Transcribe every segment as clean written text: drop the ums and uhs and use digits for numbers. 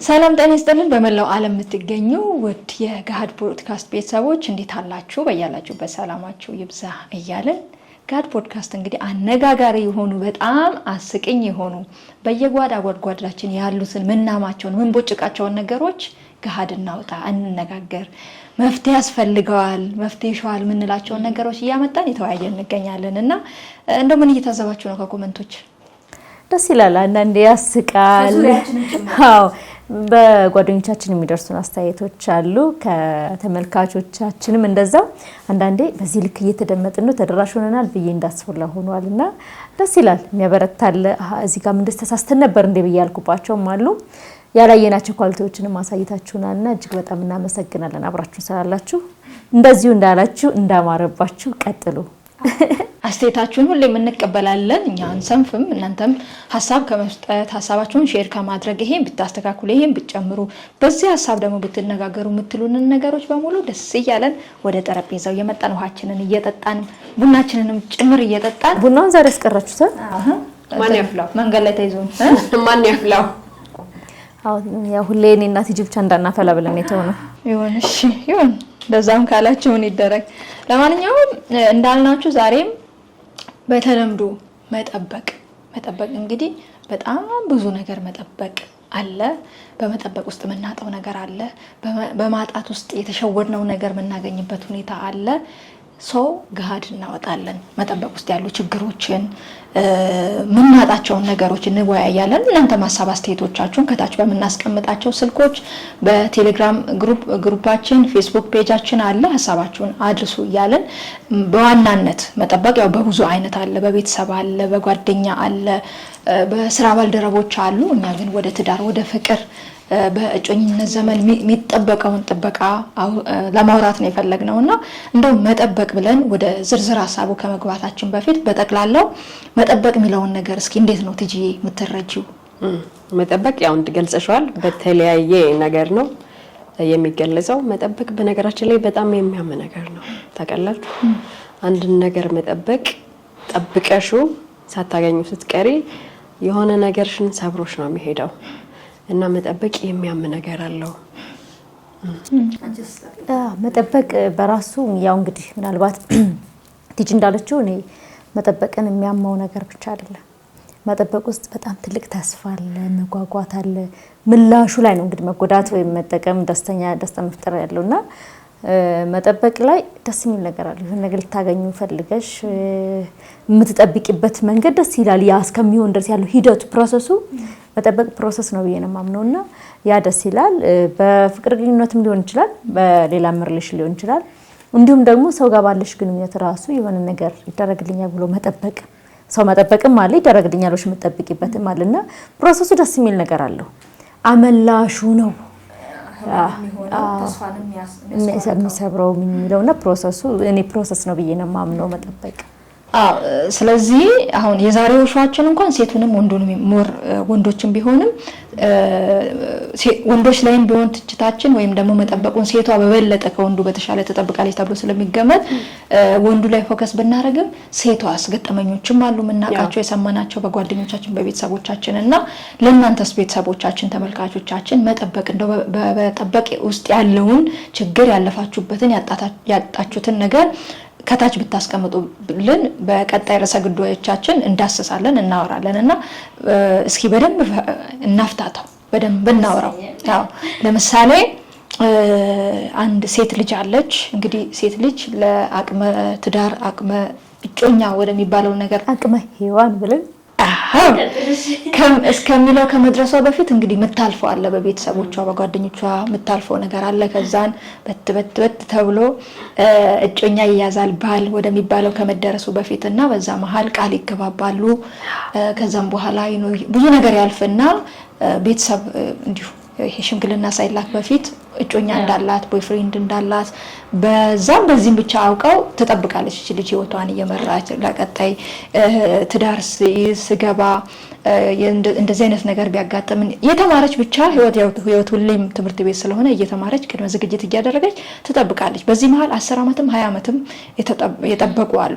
ሰላም ጤና ይስጥልን በመላው ዓለም የምትገኙ ውድ የጋድ ፖድካስት ቤተሰቦች እንዴት አላችሁ? በያላችሁበት ሰላማችሁ ይብዛ እያልን ጋድ ፖድካስት እንግዲህ አነጋጋሪ የሆኑ በጣም አስቂኝ የሆኑ በየጓዳ ጓዳችን ያሉትን ምናማቸውን ምንቦጭቃቸውን ነገሮች ጋድ እናውጣ፣ እንነጋገር፣ መፍትሄ ያስፈልገዋል፣ መፍትሄ ሻል ምንላቸውን ነገሮች እያመጣን የተወያየን እንገኛለን እና እንደው ምን እየታዘባችሁ ነው? ከኮሜንቶች ደስ ይላል፣ አንዳንዴ ያስቃል። አዎ በጓደኞቻችን የሚደርሱን አስተያየቶች አሉ፣ ከተመልካቾቻችንም እንደዛው አንዳንዴ በዚህ ልክ እየተደመጥን ነው ተደራሽ ሆነናል ብዬ እንዳስፈላ ሆኗልና ደስ ይላል፣ የሚያበረታል። እዚህ ጋር ምን ተሳስተን ነበር እንደ ብያልኩባቸውም አሉ። ያላየናቸው ኳሊቲዎችንም ማሳየታችሁናልና እጅግ በጣም እናመሰግናለን። አብራችሁ ስላላችሁ እንደዚሁ እንዳላችሁ እንዳማረባችሁ ቀጥሉ። አስተያየታችሁን ሁሌም እንቀበላለን። እኛ አንሰንፍም። እናንተም ሀሳብ ከመስጠት ሀሳባችሁን ሼር ከማድረግ ይሄን ብታስተካክሉ ይሄን ብትጨምሩ በዚህ ሀሳብ ደግሞ ብትነጋገሩ የምትሉንን ነገሮች በሙሉ ደስ እያለን ወደ ጠረጴዛው እየመጣን ውሃችንን እየጠጣን ቡናችንንም ጭምር እየጠጣን ቡናውን ዛሬ አስቀራችሁት? ማን ያፍላው? መንገድ ላይ ተይዞን ማን ያፍላው? አዎ ያው ሁሌ እኔ እና ቲጂ ብቻ እንዳናፈላ ብለን የተሆነው ይሁን። እሺ ይሁን፣ ለዛም ካላችሁ ምን ይደረግ። ለማንኛውም እንዳልናችሁ ዛሬም በተለምዶ መጠበቅ እንግዲህ በጣም ብዙ ነገር መጠበቅ አለ። በመጠበቅ ውስጥ የምናጣው ነገር አለ። በማጣት ውስጥ የተሸወድነው ነገር የምናገኝበት ሁኔታ አለ። ሰው ጋድ እናወጣለን። መጠበቅ ውስጥ ያሉ ችግሮችን ምናጣቸውን ነገሮች እንወያያለን። እናንተ ሀሳብ አስተያየቶቻችሁን ከታች በመናስቀምጣቸው ስልኮች በቴሌግራም ግሩፓችን ፌስቡክ ፔጃችን አለ፣ ሀሳባችሁን አድርሱ እያለን በዋናነት መጠበቅ ያው በብዙ አይነት አለ። በቤተሰብ አለ፣ በጓደኛ አለ፣ በስራ ባልደረቦች አሉ። እኛ ግን ወደ ትዳር ወደ ፍቅር በእጮኝነት ዘመን የሚጠበቀውን ጥበቃ ለማውራት ነው የፈለግነውና እንደው መጠበቅ ብለን ወደ ዝርዝር ሀሳቡ ከመግባታችን በፊት በጠቅላላው መጠበቅ የሚለውን ነገር እስኪ እንዴት ነው ትጂ የምትረጂው? መጠበቅ ያው እንድገልጽሻል በተለያየ ነገር ነው የሚገለጸው። መጠበቅ በነገራችን ላይ በጣም የሚያም ነገር ነው። ታውቃላችሁ፣ አንድ ነገር መጠበቅ ጠብቀሹ ሳታገኙ ስትቀሪ የሆነ ነገርሽን ሰብሮሽ ነው የሚሄደው እና መጠበቅ የሚያም ነገር አለው። መጠበቅ በራሱ ያው እንግዲህ ምናልባት ቲጂ እንዳለችው እኔ መጠበቅን የሚያማው ነገር ብቻ አይደለም። መጠበቅ ውስጥ በጣም ትልቅ ተስፋ አለ፣ መጓጓት አለ። ምላሹ ላይ ነው እንግዲህ መጎዳት ወይም መጠቀም ደስታ መፍጠር ያለውና መጠበቅ ላይ ደስ የሚል ነገር አለ። ይሄን ነገር ልታገኙ ፈልገሽ የምትጠብቂበት መንገድ ደስ ይላል። ያ እስከሚሆን ድረስ ያለው ሂደቱ ፕሮሰሱ መጠበቅ ፕሮሰስ ነው ብዬ ነው የማምነውና ያ ደስ ይላል። በፍቅር ግንኙነትም ሊሆን ይችላል፣ በሌላ ሪሌሽን ሊሆን ይችላል። እንዲሁም ደግሞ ሰው ጋር ባለሽ ግንኙነት ራሱ የሆነ ነገር ይደረግልኛል ብሎ መጠበቅ፣ ሰው መጠበቅም አለ ይደረግልኛል ብለሽ የምትጠብቂበትም አለና ፕሮሰሱ ደስ የሚል ነገር አለው። አመላሹ ነው የሚሰብረው የሚለውና ፕሮሰሱ እኔ ፕሮሰስ ነው ብዬ ነው የማምነው መጠበቅ። ስለዚህ አሁን የዛሬው ሾአችን እንኳን ሴቱንም ወንዱንም ወንዶችም ቢሆንም ወንዶች ላይም ቢሆን ትችታችን ወይም ደግሞ መጠበቁን ሴቷ በበለጠ ከወንዱ በተሻለ ተጠብቃለች ተብሎ ስለሚገመት ወንዱ ላይ ፎከስ ብናረግም ሴቷስ ገጠመኞችም አሉ ምናቃቸው የሰማናቸው በጓደኞቻችን በቤተሰቦቻችን እና ለእናንተስ ቤተሰቦቻችን ተመልካቾቻችን መጠበቅ እንደው በጠበቅ ውስጥ ያለውን ችግር ያለፋችሁበትን ያጣችሁትን ነገር ከታች ብታስቀምጡልን በቀጣይ ርዕሰ ጉዳዮቻችን እንዳስሳለን እናወራለን እና እስኪ በደንብ እናፍታታው በደንብ እናወራው። ያው ለምሳሌ አንድ ሴት ልጅ አለች። እንግዲህ ሴት ልጅ ለአቅመ ትዳር አቅመ እጮኛ ወደሚባለው ነገር አቅመ ሔዋን ብለን እስከሚለው ከመድረሷ በፊት እንግዲህ ምታልፈው አለ፣ በቤተሰቦቿ በጓደኞቿ ምታልፈው ነገር አለ። ከዛን በት ተብሎ እጮኛ ይያዛል ባል ወደሚባለው ከመደረሱ በፊትና በዛ መሃል ቃል ይገባባሉ። ከዛም በኋላ ብዙ ነገር ያልፍና ቤተሰብ እንዲሁ ይሄ ሽምግልና ሳይላክ በፊት እጮኛ እንዳላት ቦይፍሬንድ እንዳላት በዛም በዚህም ብቻ አውቀው ትጠብቃለች እቺ ልጅ ህይወቷን እየመራች ለቀጣይ ትዳር ስገባ እንደዚህ አይነት ነገር ቢያጋጥም የተማረች ብቻ ህይወት ሁሌም ትምህርት ቤት ስለሆነ እየተማረች ቅድመ ዝግጅት እያደረገች ትጠብቃለች። በዚህ መሀል 10 ዓመትም 20 ዓመትም የጠበቁ አሉ።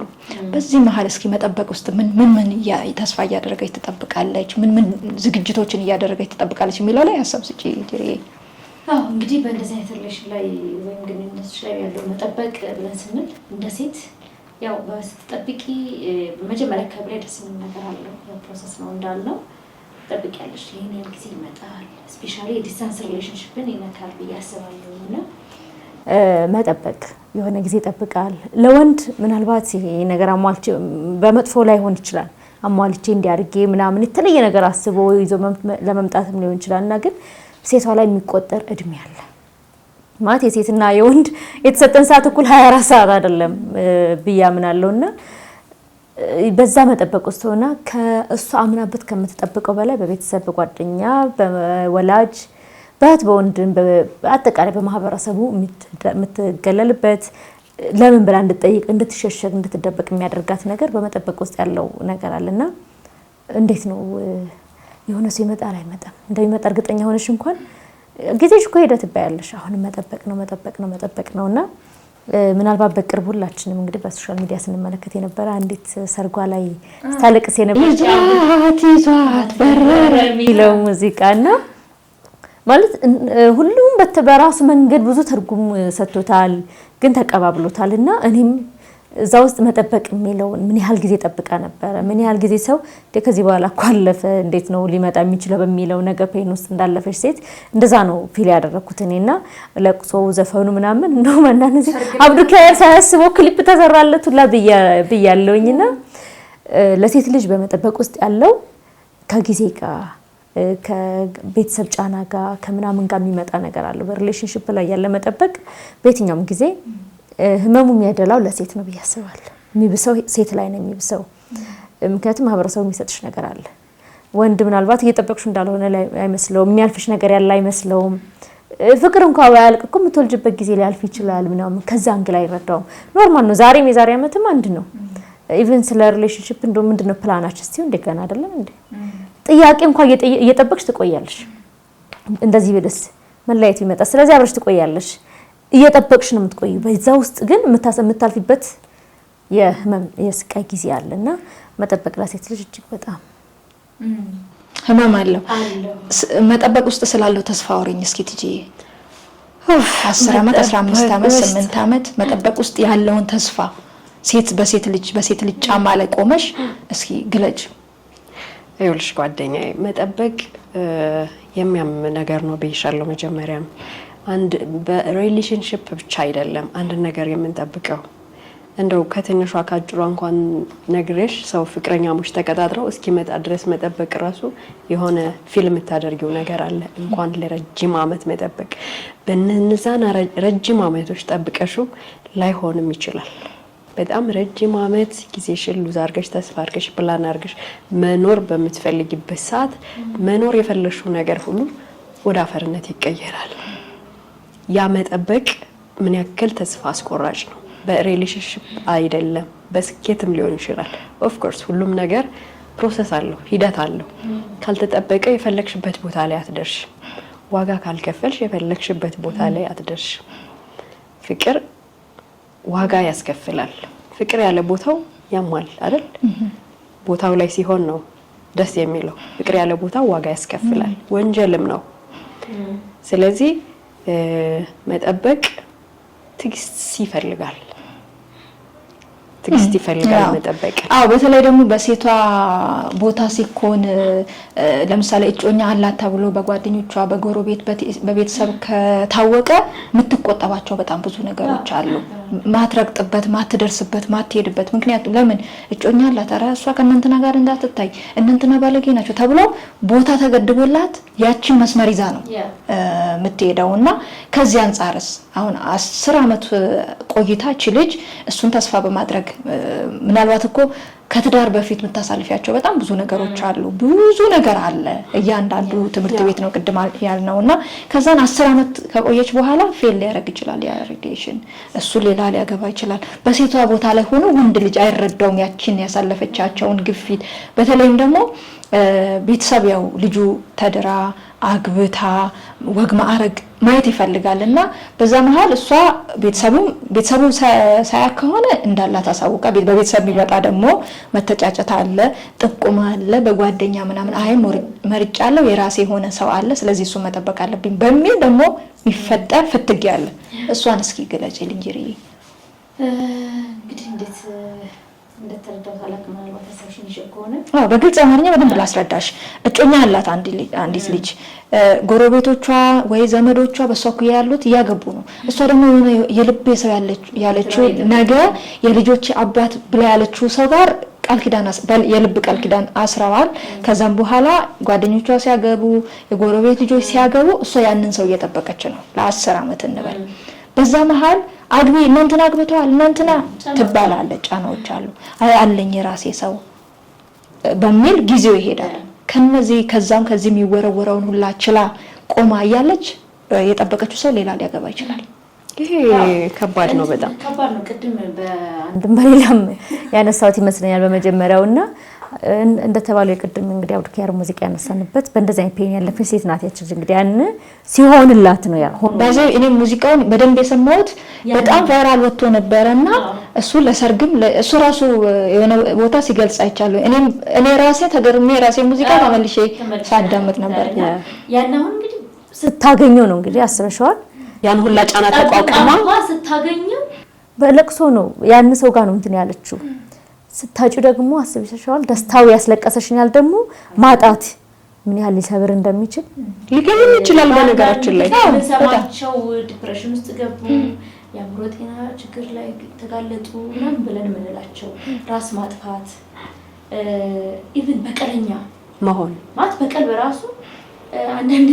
በዚህ መሀል እስኪ መጠበቅ ውስጥ ምን ተስፋ እያደረገች ትጠብቃለች፣ ምን ዝግጅቶችን እያደረገች ትጠብቃለች የሚለው ላይ ሀሳብ ስጪ ጅሬ። እንግዲህ በእንደዚህ አይነት ሪሌሽን ላይ ወይም ግንኙነቶች ላይ ያለው መጠበቅ ብለን ስንል እንደ ሴት ያው ስትጠብቂ መጀመሪያ ከብሬ ደስ የሚል ነገር አለው። ያው ፕሮሰስ ነው እንዳልነው ትጠብቂያለሽ። ይሄን ያህል ጊዜ ይመጣል። ስፔሻሊ የዲስታንስ ሪሌሽንሺፕን ይነካል ብዬ አስባለሁ። እና መጠበቅ የሆነ ጊዜ ይጠብቃል። ለወንድ ምናልባት ይሄ ነገር አሟልቼ በመጥፎ ላይ ሆን ይችላል። አሟልቼ እንዲያርጌ ምናምን የተለየ ነገር አስቦ ይዞ ለመምጣትም ሊሆን ይችላል። እና ግን ሴቷ ላይ የሚቆጠር እድሜ አለ ማለት የሴትና የወንድ የተሰጠን ሰዓት እኩል 24 ሰዓት አይደለም ብያምናለሁና በዛ መጠበቅ ውስጥ ሆና ከእሷ አምናበት ከምትጠብቀው በላይ በቤተሰብ በጓደኛ በወላጅ በእህት በወንድም በአጠቃላይ በማህበረሰቡ የምትገለልበት ለምን ብላ እንድትጠይቅ እንድትሸሸግ እንድትደበቅ የሚያደርጋት ነገር በመጠበቅ ውስጥ ያለው ነገር አለና እንዴት ነው የሆነ ሰው ይመጣል አይመጣም እንደሚመጣ እርግጠኛ ሆነሽ እንኳን ጊዜሽ እኮ ሄደ ትባያለሽ። አሁን መጠበቅ ነውና ምናልባት በቅርቡ ሁላችንም እንግዲህ በሶሻል ሚዲያ ስንመለከት የነበረ አንዲት ሰርጓ ላይ ታለቅስ የነበረ ይዟት በረረ የሚለው ሙዚቃና ማለት ሁሉም በራሱ መንገድ ብዙ ትርጉም ሰጥቶታል፣ ግን ተቀባብሎታልና እኔም እዛ ውስጥ መጠበቅ የሚለው ምን ያህል ጊዜ ጠብቃ ነበር፣ ምን ያህል ጊዜ ሰው ከዚህ በኋላ እኮ አለፈ እንዴት ነው ሊመጣ የሚችለው በሚለው ነገር ፔን ውስጥ እንዳለፈች ሴት እንደዛ ነው ፊል ያደረኩት እኔና ለቅሶ ዘፈኑ ምናምን ነው ማናነዚ አብዱልካየር ሳያስበው ክሊፕ ተሰራለት ሁላ ብያለውኝና ለሴት ልጅ በመጠበቅ ውስጥ ያለው ከጊዜ ጋር ከቤተሰብ ጫና ጋር ከምናምን ጋር የሚመጣ ነገር አለ። በሪሌሽንሺፕ ላይ ያለ መጠበቅ በየትኛውም ጊዜ ህመሙ የሚያደላው ለሴት ነው ብዬ አስባለሁ። የሚብሰው ሴት ላይ ነው የሚብሰው። ምክንያቱም ማህበረሰቡ የሚሰጥሽ ነገር አለ። ወንድ ምናልባት እየጠበቅሽ እንዳልሆነ አይመስለውም፣ የሚያልፍሽ ነገር ያለ አይመስለውም። ፍቅር እንኳን ባያልቅ እኮ የምትወልጅበት ጊዜ ሊያልፍ ይችላል ምናምን፣ ከዛ አንግል አይረዳውም። ኖርማል ነው። ዛሬም የዛሬ ዓመትም አንድ ነው። ኢቭን ስለ ሪሌሽንሺፕ እንደው ምንድነው ፕላናችን እስቲ እንደገና አይደለም እንዴ ጥያቄ እንኳን እየጠበቅሽ ትቆያለሽ። እንደዚህ ብለስ መለያየት ይመጣ፣ ስለዚህ አብረሽ ትቆያለሽ። እየጠበቅሽ ነው የምትቆዩ። በዛ ውስጥ ግን የምታልፊበት የስቃይ ጊዜ አለና መጠበቅ ለሴት ልጅ እጅግ በጣም ህመም አለው። መጠበቅ ውስጥ ስላለው ተስፋ አውሪኝ እስኪ ትጂ። 10 ዓመት 15 ዓመት 8 ዓመት መጠበቅ ውስጥ ያለውን ተስፋ በሴት ልጅ ጫማ ላይ ቆመሽ እስኪ ግለጭ። ይኸውልሽ ጓደኛዬ መጠበቅ የሚያም ነገር ነው ብዬሻለሁ። መጀመሪያም አንድ በሪሌሽንሺፕ ብቻ አይደለም አንድ ነገር የምንጠብቀው። እንደው ከትንሿ ካጭሯ እንኳን ነግሬሽ ሰው ፍቅረኛሞች ተቀጣጥረው እስኪመጣ ድረስ መጠበቅ ራሱ የሆነ ፊልም ታደርጊው ነገር አለ። እንኳን ለረጅም ዓመት መጠበቅ በእነዛን ረጅም ዓመቶች ጠብቀሽው ላይሆንም ይችላል። በጣም ረጅም ዓመት ጊዜሽን ሉዝ አድርገሽ ተስፋ አድርገሽ ፕላን አድርገሽ መኖር በምትፈልጊበት ሰዓት መኖር የፈለሽው ነገር ሁሉ ወደ አፈርነት ይቀየራል። ያ መጠበቅ ምን ያክል ተስፋ አስቆራጭ ነው። በሪሌሽንሺፕ አይደለም በስኬትም ሊሆን ይችላል። ኦፍ ኮርስ ሁሉም ነገር ፕሮሰስ አለው፣ ሂደት አለው። ካልተጠበቀ የፈለግሽበት ቦታ ላይ አትደርሽ። ዋጋ ካልከፈልሽ የፈለግሽበት ቦታ ላይ አትደርሽ። ፍቅር ዋጋ ያስከፍላል። ፍቅር ያለ ቦታው ያሟል አይደል? ቦታው ላይ ሲሆን ነው ደስ የሚለው። ፍቅር ያለ ቦታው ዋጋ ያስከፍላል፣ ወንጀልም ነው። ስለዚህ መጠበቅ ትግስት ይፈልጋል። መጠበቅ። በተለይ ደግሞ በሴቷ ቦታ ሲኮን ለምሳሌ እጮኛ አላት ተብሎ በጓደኞቿ በጎረቤት በቤተሰብ ከታወቀ የምትቆጠባቸው በጣም ብዙ ነገሮች አሉ። ማትረግጥበት፣ ማትደርስበት፣ ማትሄድበት። ምክንያቱም ለምን እጮኛ አላት ኧረ እሷ ከእነንትና ጋር እንዳትታይ እነንትና ባለጌ ናቸው ተብሎ ቦታ ተገድቦላት ያቺን መስመር ይዛ ነው የምትሄደውና ከዚህ አንፃርስ አሁን 10 ዓመት ቆይታ እቺ ልጅ እሱን ተስፋ በማድረግ ምናልባት እኮ ከትዳር በፊት የምታሳልፊያቸው በጣም ብዙ ነገሮች አሉ። ብዙ ነገር አለ። እያንዳንዱ ትምህርት ቤት ነው ቅድም ያልነውና ከዛን 10 ዓመት ከቆየች በኋላ ፌል ሊያደርግ ይችላል ያ ሪሌሽን። እሱ ሌላ ሊያገባ ይችላል። በሴቷ ቦታ ላይ ሆኖ ወንድ ልጅ አይረዳውም ያችን ያሳለፈቻቸውን ግፊት። በተለይም ደግሞ ቤተሰብ ያው ልጁ ተድራ አግብታ ወግ ማዕረግ ማየት ይፈልጋልና በዛ መሃል እሷ ቤተሰቡ ሳያክ ከሆነ እንዳላት አሳውቃ በቤተሰብ የሚመጣ ደግሞ መተጫጨት አለ፣ ጥቁማ አለ፣ በጓደኛ ምናምን አይ መርጫለሁ የራሴ የሆነ ሰው አለ ስለዚህ እሱ መጠበቅ አለብኝ በሚል ደግሞ የሚፈጠር ፍትግ ያለ እሷን እስኪ ገለጪልኝ ጅሪ። እንግዲህ እንዴት እንደተረዳው ታላቅ ማለት አሳሽን ይሸኮነ በግልጽ አማርኛ በደንብ ላስረዳሽ። እጮኛ አላት አንዲት ልጅ ጎረቤቶቿ ወይ ዘመዶቿ በሷ ኩያ ያሉት እያገቡ ነው። እሷ ደግሞ የልብ ሰው ያለችው ነገ የልጆች አባት ብላ ያለችው ሰው ጋር የልብ ቃል ኪዳን አስረዋል። ከዛም በኋላ ጓደኞቿ ሲያገቡ የጎረቤት ልጆች ሲያገቡ እሷ ያንን ሰው እየጠበቀች ነው ለ10 ዓመት እንበል። በዛ መሃል አግቢ እናንተና አግብተዋል እናንተና ትባላለች። ጫናዎች አሉ አለኝ የራሴ ሰው በሚል ጊዜው ይሄዳል። ከዛም ከዚህ የሚወረወረውን ሁላ ችላ ቆማ እያለች የጠበቀችው ሰው ሌላ ሊያገባ ይችላል። ይሄ ከባድ ነው፣ በጣም ከባድ ነው። ቅድም በአንድም በሌላም ያነሳሁት ይመስለኛል በመጀመሪያውና እንደተባለው የቅድም እንግዲህ አውድኪያር ሙዚቃ ያነሳንበት በእንደዛ አይነት ፔን ያለፈች ሴት ናት ያቺ እንግዲህ ያን ሲሆንላት ነው ያ ባዛው እኔ ሙዚቃውን በደንብ የሰማሁት በጣም ቫይራል ወጥቶ ነበርና እሱ ለሰርግም እሱ ራሱ የሆነ ቦታ ሲገልጽ አይቻለሁ። እኔ ራሴ ተገርሜ ራሴ ሙዚቃ ተመልሼ ሳዳምጥ ነበር። ያን አሁን እንግዲህ ስታገኘው ነው እንግዲህ አስበሽዋል። ያን ሁላ ጫና ተቋቁማ ስታገኘው በለቅሶ ነው ያን ሰው ጋር ነው እንትን ያለችው። ስታጩ ደግሞ አስበሽዋል። ደስታው ያስለቀሰሽኛል ደግሞ ማጣት ምን ያህል ሊሰብር እንደሚችል ሊገርም ይችላል። በነገራችን ላይ ሰማቸው ዲፕሬሽን ውስጥ ገቡ፣ የአእምሮ ጤና ችግር ላይ ተጋለጡ ምናምን ብለን የምንላቸው ራስ ማጥፋት ኢቭን በቀለኛ መሆን ማለት በቀል በራሱ አንዳንድ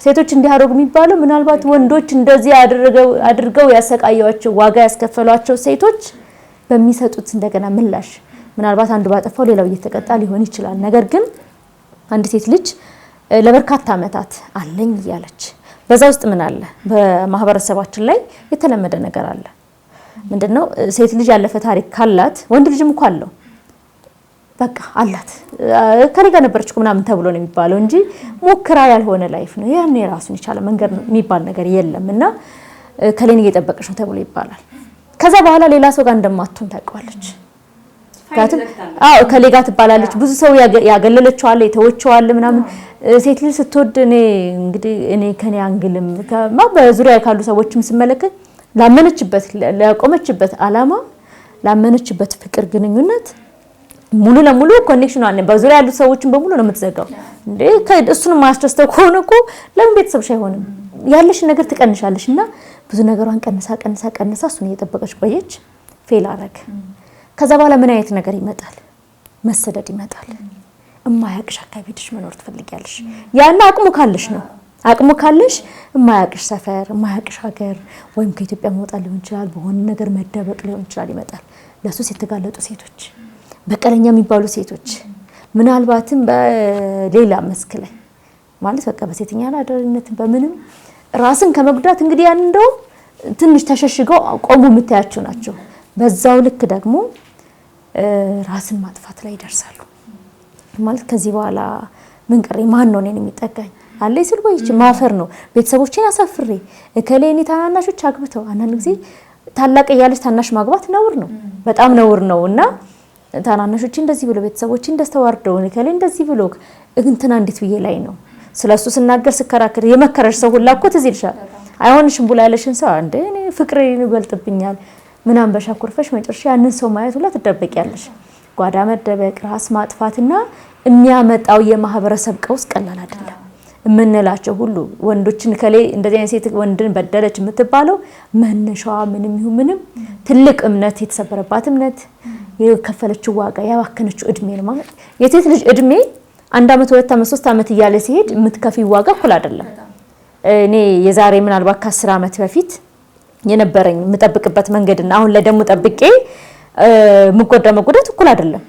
ሴቶች እንዲያደርጉ የሚባለው ምናልባት ወንዶች እንደዚህ አድርገው ያሰቃያቸው ዋጋ ያስከፈሏቸው ሴቶች በሚሰጡት እንደገና ምላሽ ምናልባት አንዱ ባጠፋው ሌላው እየተቀጣ ሊሆን ይችላል። ነገር ግን አንድ ሴት ልጅ ለበርካታ ዓመታት አለኝ እያለች በዛ ውስጥ ምን አለ በማህበረሰባችን ላይ የተለመደ ነገር አለ። ምንድነው ሴት ልጅ ያለፈ ታሪክ ካላት ወንድ ልጅም እኮ አለው በቃ አላት ከኔ ጋር ነበርች ምናምን ተብሎ ነው የሚባለው እንጂ ሞክራ ያልሆነ ላይፍ ነው ያኔ ራሱን ይቻላል መንገድ ነው የሚባል ነገር የለምና ከሌን እየጠበቀሽ ነው ተብሎ ይባላል። ከዛ በኋላ ሌላ ሰው ጋር እንደማትሆን ታውቃለች። ከሌ ጋር ትባላለች። ብዙ ሰው ያገለለችው አለ የተወችው አለ ምናምን። ሴት ልጅ ስትወድ እኔ ከኔ አንግልም በዙሪያ ካሉ ሰዎችም ስመለከት ላመነችበት ለቆመችበት አላማ ላመነችበት ፍቅር ግንኙነት ሙሉ ለሙሉ ኮኔክሽን አለ። በዙሪያ ያሉ ሰዎችን በሙሉ ነው የምትዘጋው። እንዴ እሱን ማያስደስተው ከሆነ እኮ ለምን ቤተሰብሽ አይሆንም? ያለሽ ነገር ትቀንሻለሽና ብዙ ነገሯን ቀንሳ እሱን እየጠበቀች ቆየች። ፌል አረገ። ከዛ በኋላ ምን አይነት ነገር ይመጣል? መሰደድ ይመጣል። እማያቅሽ አካባቢ ሄደሽ መኖር ትፈልጊያለሽ። ያን አቅሙ ካለሽ ነው። አቅሙ ካለሽ እማያቅሽ ሰፈር፣ እማያቅሽ ሀገር ወይም ከኢትዮጵያ መውጣት ሊሆን ይችላል፣ በሆነ ነገር መደበቅ ሊሆን ይችላል ይመጣል። ለሱስ የተጋለጡ ሴቶች፣ በቀለኛ የሚባሉ ሴቶች ምናልባትም በሌላ መስክ ላይ ማለት በቃ በሴተኛ አዳሪነት በምንም ራስን ከመጉዳት እንግዲህ ያን እንደው ትንሽ ተሸሽገው ቆሙ የምታያቸው ናቸው። በዛው ልክ ደግሞ ራስን ማጥፋት ላይ ይደርሳሉ። ማለት ከዚህ በኋላ ምን ቀረ? ማን ነው እኔን የሚጠጋኝ አለ ሲል ወይስ ማፈር ነው? ቤተሰቦቼን አሳፍሬ እከሌኒ ታናናሾች አግብተው አንዳንድ ጊዜ ታላቅ ያለች ታናሽ ማግባት ነውር ነው፣ በጣም ነውር ነውና ታናናሾች እንደዚህ ብሎ ቤተሰቦቼ እንደስተዋርደው እከሌ እንደዚህ ብሎ እንትና እንዴት ብዬ ላይ ነው ስለሱ ስናገር ስከራከር የመከረሽ ሰው ሁላ እኮ ትዝ ይልሻል። አይሆንሽም ብላ ያለሽን ሰው አንዴ እኔ ፍቅሬን ይበልጥብኛል ምናምን በሻኩርፈሽ መጨረሻ ያንን ሰው ማየት ሁላ ትደበቂያለሽ። ጓዳ መደበቅ፣ ራስ ማጥፋትና የሚያመጣው የማህበረሰብ ቀውስ ቀላል አይደለም። እምንላቸው ሁሉ ወንዶችን ከሌ እንደዚህ አይነት ሴት ወንድን በደለች የምትባለው መነሻዋ ምንም ይሁን ምንም ትልቅ እምነት የተሰበረባት እምነት የከፈለችው ዋጋ ያባከነችው እድሜ ነው ማለት የሴት ልጅ እድሜ 1 አመት 2 አመት 3 አመት እያለ ሲሄድ የምትከፊው ዋጋ እኩል አይደለም። እኔ የዛሬ ምናልባት ከ10 አመት በፊት የነበረኝ የምጠብቅበት መንገድና አሁን ላይ ደግሞ ጠብቄ መጎዳት እኩል አይደለም።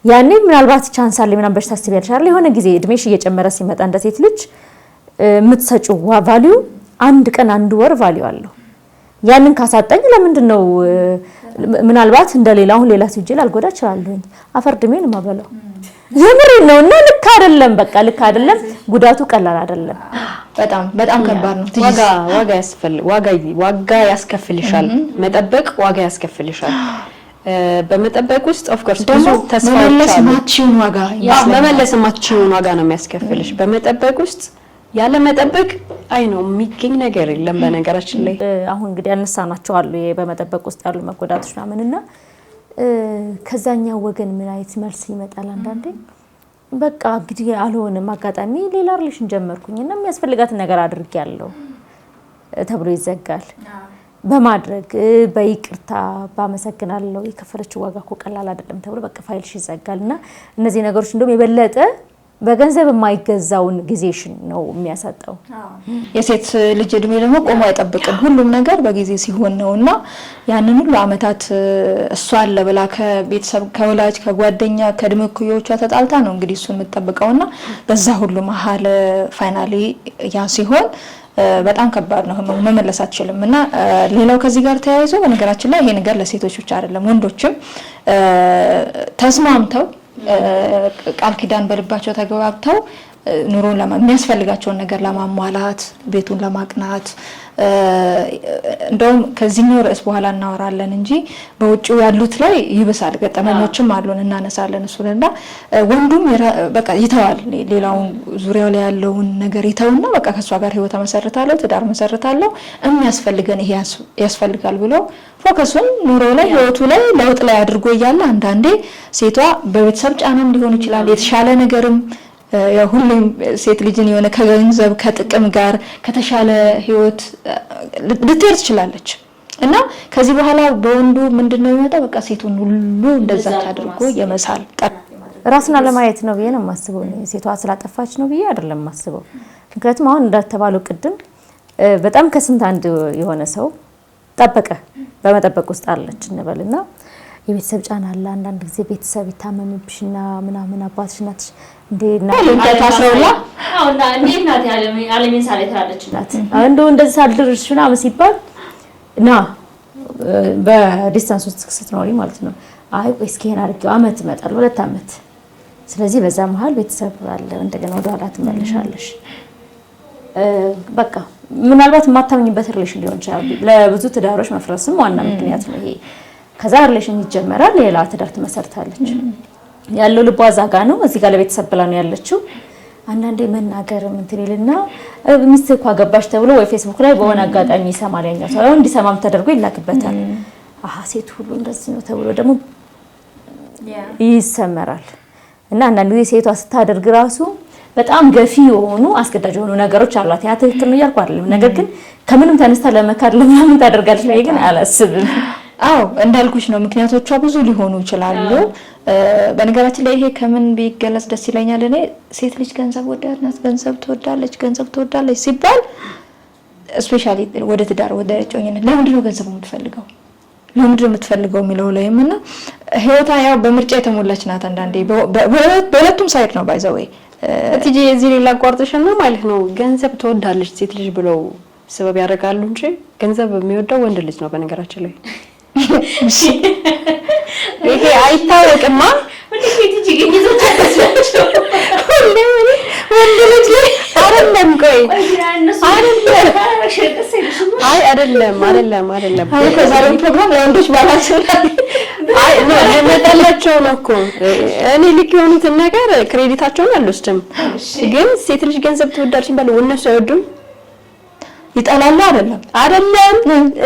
ያኔ ምናልባት ቻንስ አለ ምናምን በሽ ታስቢያለሽ አይደል? የሆነ ጊዜ እድሜሽ እየጨመረ ሲመጣ እንደ ሴት ልጅ የምትሰጪው ቫልዩ አንድ ቀን አንድ ወር ቫልዩ አለው። ያንን ካሳጣኝ ለምንድን ነው ምናልባት እንደሌላው ሌላ ሲጅል አልጎዳ እችላለሁ። አፈርድሜን ማበላው የምሬ ነው። እና ልክ አይደለም፣ በቃ ልክ አይደለም። ጉዳቱ ቀላል አይደለም። በጣም ከባድ ነው። ዋጋ ያስከፍልሻል። መጠበቅ ዋጋ ያስከፍልሻል። በመጠበቅ ውስጥ ኦፍ ኮርስ ብዙ ተስፋዎች አሉ። መመለስ ማትችውን ዋጋ ነው የሚያስከፍልሽ በመጠበቅ ውስጥ። ያለ መጠበቅ አይ ነው የሚገኝ ነገር የለም። በነገራችን ላይ አሁን እንግዲህ ያነሳናቸው አሉ በመጠበቅ ውስጥ ያሉ መጎዳቶች ምናምንና ከዛኛው ወገን ምን አይነት መልስ ይመጣል? አንዳንዴ በቃ እንግዲህ አልሆነም አጋጣሚ ሌላ ሪሌሽን ጀመርኩኝና የሚያስፈልጋትን ነገር አድርጌያለሁ ተብሎ ይዘጋል። በማድረግ በይቅርታ ባመሰግናለሁ የከፈለችው ዋጋ እኮ ቀላል አይደለም ተብሎ በቃ ፋይልሽ ይዘጋልና እነዚህ ነገሮች እንደውም የበለጠ በገንዘብ የማይገዛውን ጊዜሽን ነው የሚያሳጣው። የሴት ልጅ እድሜ ደግሞ ቆሞ አይጠብቅም። ሁሉም ነገር በጊዜ ሲሆን ነውና ያንን ሁሉ አመታት እሷ አለ ብላ ከቤተሰብ ከወላጅ ከጓደኛ ከእድሜ እኩዮቿ ተጣልታ ነው እንግዲህ እሱን የምትጠብቀውና በዛ ሁሉ መሀል ፋይናሊ ያ ሲሆን በጣም ከባድ ነው። መመለስ አትችልም። እና ሌላው ከዚህ ጋር ተያይዞ በነገራችን ላይ ይሄ ነገር ለሴቶች ብቻ አይደለም፣ ወንዶችም ተስማምተው ቃል ኪዳን በልባቸው ተግባብተው ኑሮ የሚያስፈልጋቸውን ነገር ለማሟላት ቤቱን ለማቅናት እንደውም ከዚህኛው ርዕስ በኋላ እናወራለን እንጂ በውጭው ያሉት ላይ ይብሳል። ገጠመኞችም አሉን እናነሳለን እሱንና ወንዱም በቃ ይተዋል። ሌላውን ዙሪያው ላይ ያለውን ነገር ይተውና በቃ ከሷ ጋር ህይወት መሰረታለሁ ትዳር መሰረታለሁ የሚያስፈልገን ይሄ ያስፈልጋል ብሎ ፎከሱን ኑሮ ላይ ህይወቱ ላይ ለውጥ ላይ አድርጎ እያለ አንዳንዴ ሴቷ በቤተሰብ ጫናም ሊሆን ይችላል የተሻለ ነገርም ሁሉም ሴት ልጅን የሆነ ከገንዘብ ከጥቅም ጋር ከተሻለ ህይወት ልትሄድ ትችላለች እና ከዚህ በኋላ በወንዱ ምንድነው የሚመጣው? በቃ ሴቱን ሁሉ እንደዛ አድርጎ የመሳል ራስና ለማየት ነው ብዬ ነው የማስበው። ሴቷ ስላጠፋች ነው ብዬ አይደለም የማስበው። ምክንያቱም አሁን እንደተባለው ቅድም በጣም ከስንት አንድ የሆነ ሰው ጠበቀ በመጠበቅ ውስጥ አለች እንበልና የቤተሰብ ጫና አለ። አንዳንድ ጊዜ ቤተሰብ ይታመምብሽና ምናምን አባትሽ እናትሽ እንደና ታስረውላ አውና እንዴት ያለምን ሳለ ተራለችላት እንደው እንደዚህ ሳልድርሽ ምናምን ሲባል ና በዲስታንስ ውስጥ ስትኖሪ ማለት ነው። አይ እስኪ ሄና አድርጌው አመት ይመጣል 2 አመት። ስለዚህ በዛ መሃል ቤተሰብ አለ እንደገና ወደ ኋላ ትመለሻለሽ። በቃ ምናልባት የማታምኝበት ሪሌሽን ሊሆን ይችላል። ለብዙ ትዳሮች መፍረስም ዋና ምክንያት ነው ይሄ። ከዛ ሪሌሽን ይጀመራል፣ ሌላ ትዳር ትመሰርታለች። ያለው ልቧ ዛጋ ነው። እዚህ ጋር ለቤተሰብ ብላ ነው ያለችው። አንዳንዴ መናገር እንትን ይልና ሚስት እኮ አገባሽ ተብሎ ወይ ፌስቡክ ላይ በሆነ አጋጣሚ ይሰማል ያኛው ሰው እንዲሰማም ተደርጎ ይላክበታል። ሴት ሁሉ እንደዚህ ነው ተብሎ ደግሞ ይሰመራል። እና አንዳንድ ጊዜ ሴቷ ስታደርግ ራሱ በጣም ገፊ የሆኑ አስገዳጅ የሆኑ ነገሮች አሏት። ያ ትክክል ነው እያልኩ አይደለም። ነገር ግን ከምንም ተነስታ ለመካድ ለምን ታደርጋለች ላይ ግን አላስብም። እንዳልኩሽ ነው። ምክንያቶቿ ብዙ ሊሆኑ ይችላሉ። በነገራችን ላይ ይሄ ከምን ቢገለጽ ደስ ይለኛል? እኔ ሴት ልጅ ገንዘብ ወዳድ ናት፣ ገንዘብ ትወዳለች ሲባል ስፔሻሊ ወደ ትዳር ወደ ጮኝነት ለምንድን ነው ገንዘብ የምትፈልገው የሚለው ላይም እና ህይወቷ ያው በምርጫ የተሞላች ናት። አንዳንዴ በሁለቱም ሳይድ ነው ባይዘው እትጂ እዚህ ሌላ ቋርጥሽና ማለት ነው ገንዘብ ትወዳለች ሴት ልጅ ብለው ሰበብ ያደርጋሉ እንጂ ገንዘብ የሚወደው ወንድ ልጅ ነው በነገራችን ላይ። ይሄ አይታወቅማ እትጂ ግኝቶች አጥቷቸው ወንድ ልጅ ላይ አይደለም። ቆይ አይደለም ከዛሬው ፕሮግራም ለወንዶች ባላንስ አይ ነው ለመጣላቸው ነው እኮ እኔ ልክ የሆኑትን ነገር ክሬዲታቸውን አልወስድም። ግን ሴት ልጅ ገንዘብ ትወዳለች ሲባል እነሱ አይወዱም ይጠላሉ። አይደለም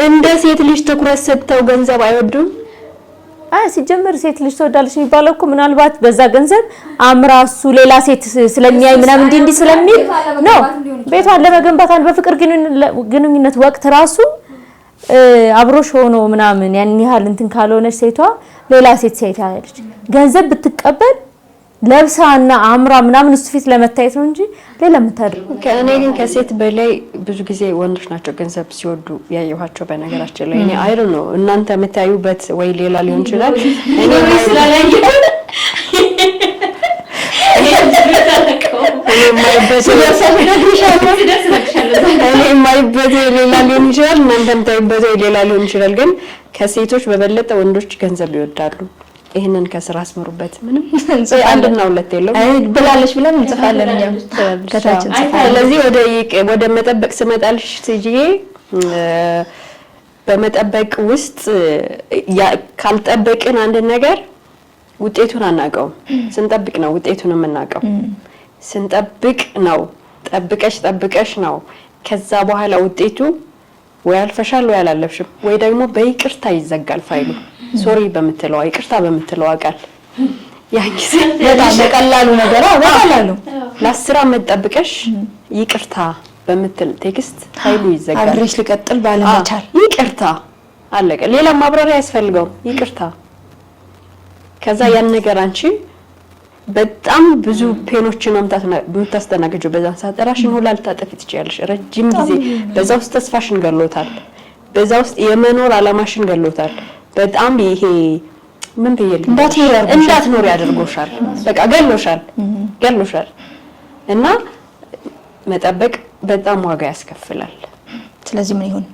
እንደ ሴት ልጅ ትኩረት ሰጥተው ገንዘብ አይወዱም። ሲጀምር ሴት ልጅ ትወዳለች የሚባለው እኮ ምናልባት በዛ ገንዘብ አምራሱ ሌላ ሴት ስለሚያይ ምናምን እንዲህ ስለሚል ነው። ቤቷን ለመገንባት በፍቅር ግንኙነት ወቅት ራሱ አብሮሽ ሆኖ ምናምን ያን ያህል እንትን ካልሆነች ሴቷ ሌላ ሴት ያያለች። ገንዘብ ብትቀበል ለብሳና አምራ ምናምን እሱ ፊት ለመታየት ነው እንጂ ሌላ የምታደርገው ከእኔ ግን ከሴት በላይ ብዙ ጊዜ ወንዶች ናቸው ገንዘብ ሲወዱ ያየኋቸው። በነገራችን ላይ እኔ አይ ዶንት ኖ እናንተ የምታዩበት ወይ ሌላ ሊሆን ይችላል። እኔ የማይበት ሌላ ሊሆን ይችላል፣ እናንተም ታይበት ሌላ ሊሆን ይችላል። ግን ከሴቶች በበለጠ ወንዶች ገንዘብ ይወዳሉ። ይሄንን ከስራ አስመሩበት። ምንም አንድና ሁለት የለው ብላለች ብለን እንጽፋለን እኛም ከታችን ጽፋለን። ስለዚህ ወደ መጠበቅ ስመጣልሽ ትጂዬ በመጠበቅ ውስጥ ካልጠበቅን አንድ ነገር ውጤቱን አናውቀውም። ስንጠብቅ ነው ውጤቱን የምናውቀው። ስንጠብቅ ነው ጠብቀሽ ነው ከዛ በኋላ ውጤቱ ወይ አልፈሻል ወይ አላለፍሽም ወይ ደግሞ በይቅርታ ይዘጋል ፋይሉ። ሶሪ በምትለው ይቅርታ በምትለው ቃል ያ ጊዜ በጣም በቀላሉ ነገር በቀላሉ ለ10 ዓመት ጠብቀሽ ይቅርታ በምትል ቴክስት ፋይሉ ይዘጋል። አብሬሽ ልቀጥል ባለመቻል ይቅርታ አለቀ። ሌላ ማብራሪያ ያስፈልገው ይቅርታ። ከዛ ያን ነገር አንቺ በጣም ብዙ ፔኖችን ነው የምታስተናግጂው። በዛ ሰዓት ራስሽን ሁላ ልታጠፊ ትችያለሽ። ረጅም ጊዜ በዛ ውስጥ ተስፋሽን ገሎታል። በዛ ውስጥ የመኖር አላማሽን ገሎታል። በጣም ይሄ ምን ብዬሽ እንዳትኖር ያደርጎሻል። በቃ ገሎሻል። እና መጠበቅ በጣም ዋጋ ያስከፍላል። ስለዚህ ምን ይሁን?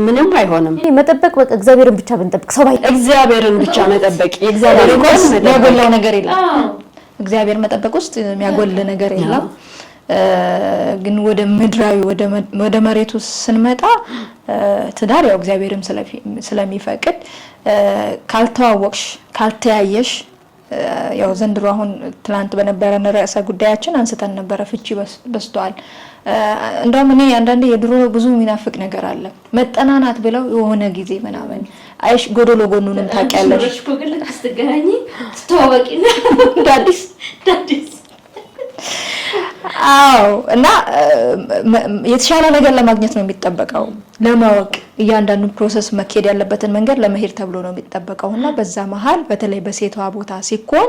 ምንም አይሆንም። መጠበቅ በቃ እግዚአብሔርን ብቻ ብንጠብቅ ሰው እግዚአብሔርን ብቻ መጠበቅ የእግዚአብሔርን ቆስ የሚያጎላው ነገር የለም። እግዚአብሔር መጠበቅ ውስጥ የሚያጎል ነገር የለም። ግን ወደ ምድራዊ ወደ መሬቱ ስንመጣ ትዳር ያው እግዚአብሔርም ስለሚፈቅድ ካልተዋወቅሽ ካልተያየሽ ያው ዘንድሮ አሁን ትላንት በነበረን ርዕሰ ጉዳያችን አንስተን ነበረ ፍቺ በስተዋል። እንደውም እኔ አንዳንዴ የድሮ ብዙ የሚናፍቅ ነገር አለ። መጠናናት ብለው የሆነ ጊዜ ምናምን አይሽ ጎዶሎ ጎኑንም ታውቂያለሽ ስትገናኝ ስትዋወቂና ዳዲስ አዎ። እና የተሻለ ነገር ለማግኘት ነው የሚጠበቀው፣ ለማወቅ እያንዳንዱ ፕሮሰስ መካሄድ ያለበትን መንገድ ለመሄድ ተብሎ ነው የሚጠበቀው። እና በዛ መሀል በተለይ በሴቷ ቦታ ሲኮን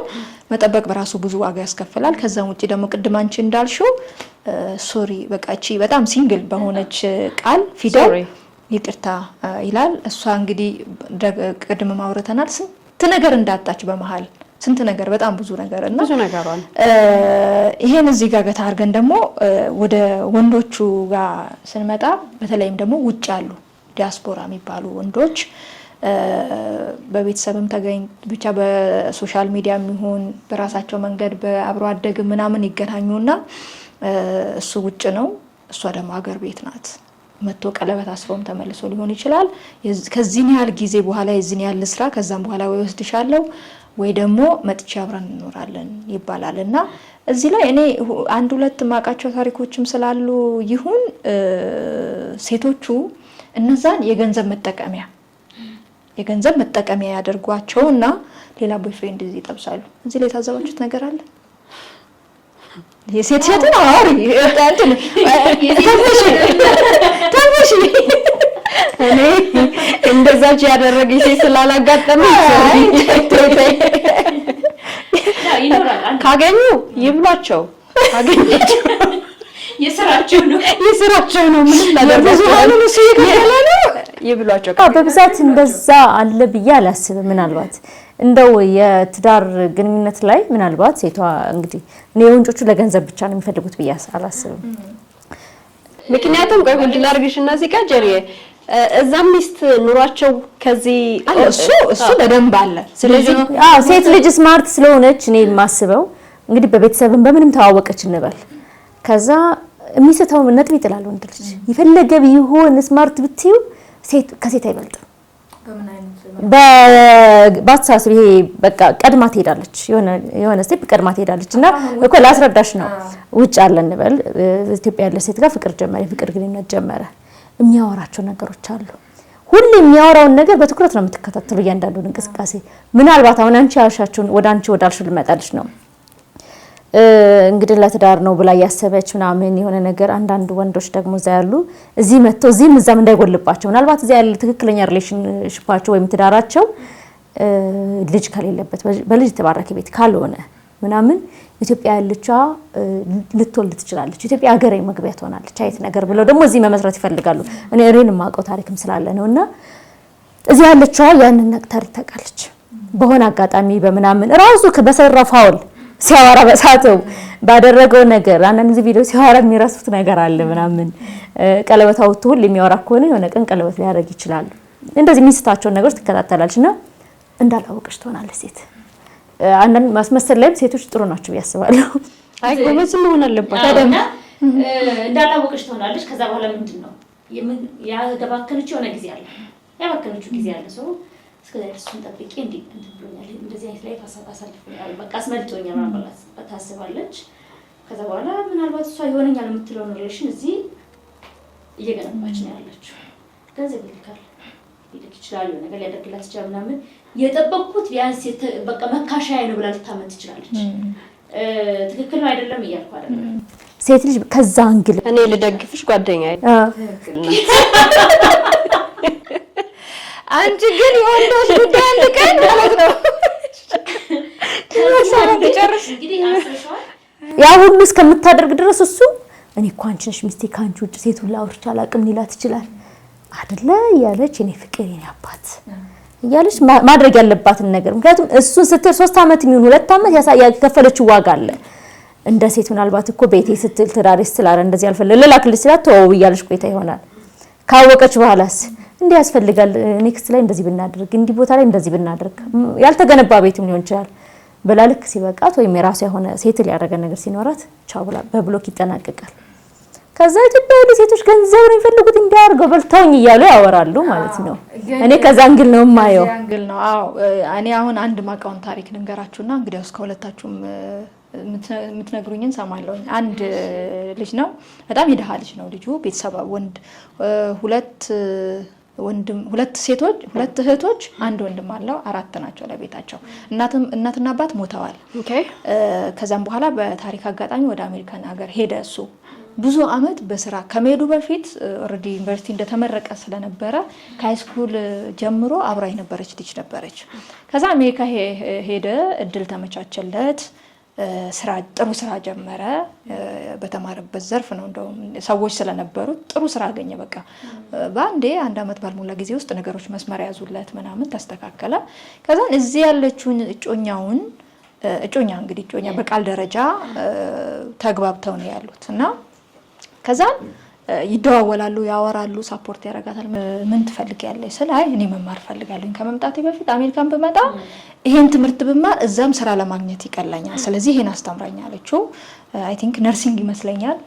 መጠበቅ በራሱ ብዙ ዋጋ ያስከፍላል። ከዛም ውጪ ደግሞ ቅድም አንቺ እንዳልሽው ሶሪ በቃ እቺ በጣም ሲንግል በሆነች ቃል ፊደል ይቅርታ ይላል። እሷ እንግዲህ ቅድም ማውረተናል ስንት ነገር እንዳጣች በመሀል ስንት ነገር በጣም ብዙ ነገር እና ብዙ ነገር አለ። ይሄን እዚህ ጋር ገታ አድርገን ደግሞ ወደ ወንዶቹ ጋር ስንመጣ በተለይም ደግሞ ውጭ ያሉ ዲያስፖራ የሚባሉ ወንዶች በቤተሰብም ተገኝ ብቻ በሶሻል ሚዲያ የሚሆን በራሳቸው መንገድ በአብሮ አደግ ምናምን ይገናኙና እሱ ውጭ ነው፣ እሷ ደግሞ ሀገር ቤት ናት። መጥቶ ቀለበት አስሮም ተመልሶ ሊሆን ይችላል። ከዚህን ያህል ጊዜ በኋላ የዚህን ያህል ስራ ከዛም በኋላ ወይ ወስድሻለሁ ወይ ደግሞ መጥቼ አብረን እንኖራለን ይባላል። እና እዚህ ላይ እኔ አንድ ሁለት ማቃቸው ታሪኮችም ስላሉ ይሁን ሴቶቹ እነዛን የገንዘብ መጠቀሚያ ያደርጓቸውና ሌላ ቦይፍሬንድ እዚህ ይጠብሳሉ። እዚህ ላይ የታዘባችሁት ነገር አለ? የሴት ነው አውሪ ታንሽ እኔ እንደዛች ያደረገኝ ሴት ስላላጋጠመኝ ካገኙ ይብሏቸው፣ ካገኛቸው የስራቸው ነው። ምንም ብዙሃኑን እሱ ይከፈለ ነው ይብሏቸው። በብዛት እንደዛ አለ ብዬ አላስብም። ምናልባት እንደው የትዳር ግንኙነት ላይ ምናልባት ሴቷ እንግዲህ የወንዶቹ ለገንዘብ ብቻ ነው የሚፈልጉት ብዬ አላስብም። ምክንያቱም ቆይ ሁሉ ላርግሽና ሲጋጀሪ እዛም ሚስት ኑሯቸው ከዚህ እሱ በደንብ አለ። ስለዚህ ሴት ልጅ ስማርት ስለሆነች እኔ የማስበው እንግዲህ በቤተሰብም በምንም ተዋወቀች እንበል ከዛ የሚሰታው ነጥብ ይጥላል። ወንድ ልጅ የፈለገ ቢሆን ስማርት ብትዩ ሴት ከሴት አይበልጥም። በአስተሳሰብ ይሄ በቃ ቀድማ ትሄዳለች፣ የሆነ ስቴፕ ቀድማ ትሄዳለች። እና እኮ ላስረዳሽ ነው። ውጭ አለ እንበል ኢትዮጵያ ያለ ሴት ጋር ፍቅር ግንኙነት ጀመረ። የሚያወራቸው ነገሮች አሉ። ሁሉ የሚያወራውን ነገር በትኩረት ነው የምትከታተሉ እያንዳንዱን እንቅስቃሴ። ምናልባት አሁን አንቺ ያልሻችሁን ወደ አንቺ ወዳልሽው ልመጣልሽ ነው። እንግዲህ ለትዳር ነው ብላ ያሰበች ምናምን የሆነ ነገር። አንዳንድ ወንዶች ደግሞ እዛ ያሉ እዚህ መጥተው እዚህም እዛም እንዳይጎልባቸው ምናልባት እዛ ያለ ትክክለኛ ሪሌሽንሺፓቸው ወይም ትዳራቸው ልጅ ከሌለበት በልጅ የተባረከ ቤት ካልሆነ ምናምን ኢትዮጵያ ያለችዋ ልትወልድ ትችላለች፣ ኢትዮጵያ ሀገሬ መግቢያ ትሆናለች አይት ነገር ብለው ደግሞ እዚህ መመስረት ይፈልጋሉ። እኔ ሬንም ማቀው ታሪክም ስላለ ነውና እዚህ ያለችዋ ያንን ታሪክ ታውቃለች። በሆነ አጋጣሚ በምናምን ራሱ በሰራ ፋውል ሲያወራ በሳተው ባደረገው ነገር አንዳንድ ጊዜ ቪዲዮ ሲያወራ የሚረሱት ነገር አለ ምናምን ቀለበት አውጥቶ ሁሉ የሚያወራ ከሆነ የሆነ ቀን ቀለበት ሊያደርግ ይችላል። እንደዚህ የሚስታቸውን ነገሮች ትከታተላለችና እንዳላወቀች ትሆናለች ሴት። አንዳንድ ማስመሰል ላይም ሴቶች ጥሩ ናቸው ያስባለሁ። አይ ጎበዝ መሆን አለባት። እንዳላወቀች ትሆናለች። ከዛ በኋላ ምንድነው ያገባከነች የሆነ ጊዜ አለ፣ ያባከነችው ጊዜ አለ። ሰው እስከዛ እሱን ጠብቄ ብሎኛል፣ እንደዚህ አይነት ላይ አሳልፎኛል፣ በቃ አስመልጦኛል ማለት ታስባለች። ከዛ በኋላ ምናልባት እሷ ይሆነኛል የምትለውን ሪሌሽን እዚህ እየገነባች ነው ያለችው። ገንዘብ ይልካል ይችላል፣ የሆነ ነገር ሊያደርግላት ይችላል ምናምን። የጠበቅኩት ቢያንስ በቃ መካሻያ ነው ብላ ልታመን ትችላለች። ትክክል ነው አይደለም እያልኩ አይደለም። ሴት ልጅ ከዛ አንግል እኔ ልደግፍሽ ጓደኛዬ። አንቺ ግን የወንዶች ጉዳይ አንድ ቀን ማለት ነው እንግዲህ አስረሻል ያ ሁሉ እስከምታደርግ ድረስ እሱ እኔ እኮ አንቺ ነሽ ሚስቴ ካንቺ ውጭ ሴት ሁሉ አውርቼ አላውቅም ሊላት ይችላል አይደለ እያለች እኔ ፍቅር የኔ አባት እያለች ማድረግ ያለባትን ነገር ምክንያቱም እሱን ስትል 3 አመት የሚሆን 2 አመት ያከፈለችው ዋጋ አለ። እንደ ሴት ምናልባት እኮ ቤቴ ስትል ትዳሬ ስትል አረ እንደዚህ ያልፈልግ ለላክልሽ ስላት ተወው እያለች ቆይታ ይሆናል። ካወቀች በኋላስ እንዴ ያስፈልጋል ኔክስት ላይ እንደዚህ ብናደርግ እንዲህ ቦታ ላይ እንደዚህ ብናደርግ ያልተገነባ ቤትም ሊሆን ይችላል በላልክ ሲበቃት ወይም የራሱ የሆነ ሴትል ያደረገ ነገር ሲኖራት ቻው ብላ በብሎክ ይጠናቀቃል። ከዛ ኢትዮጵያ ሴቶች ገንዘብ ነው የሚፈልጉት እንዲያርገው በልተውኝ እያሉ ያወራሉ ማለት ነው። እኔ ከዛ አንግል ነው ማየው አንግል ነው። አዎ እኔ አሁን አንድ ማቃውን ታሪክ ልንገራችሁና እንግዲህ እስከሁለታችሁም የምትነግሩኝን ሰማለሁኝ። አንድ ልጅ ነው፣ በጣም የደሃ ልጅ ነው ልጁ። ቤተሰብ ወንድ ሁለት ሴቶች 2 እህቶች 1 ወንድም አለው። 4 ናቸው ለቤታቸው። እናትና አባት ሞተዋል። ከዛም በኋላ በታሪክ አጋጣሚ ወደ አሜሪካን ሀገር ሄደ። እሱ ብዙ አመት በስራ ከመሄዱ በፊት ኦሬዲ ዩኒቨርሲቲ እንደተመረቀ ስለነበረ ከሃይስኩል ጀምሮ አብራ የነበረች ልጅ ነበረች። ከዛ አሜሪካ ሄደ፣ እድል ተመቻቸለት፣ ጥሩ ስራ ጀመረ። በተማረበት ዘርፍ ነው እንደው ሰዎች ስለነበሩ ጥሩ ስራ አገኘ። በቃ በአንዴ 1 አመት ባልሞላ ጊዜ ውስጥ ነገሮች መስመር ያዙለት ምናምን ተስተካከለ። ከዛ እዚህ ያለችውን እጮኛ በቃል ደረጃ ተግባብተው ነው ያሉት እና ከዛ ይደዋወላሉ፣ ያወራሉ፣ ሳፖርት ያረጋታል። ምን ትፈልጊያለሽ ስለ አይ እኔ መማር ፈልጋለሁ፣ ከመምጣቴ በፊት አሜሪካን ብመጣ ይሄን ትምህርት ብማር እዛም ስራ ለማግኘት ይቀለኛል፣ ስለዚህ ይሄን አስተምራኝ አለችው። አይ ቲንክ ነርሲንግ ይመስለኛል፣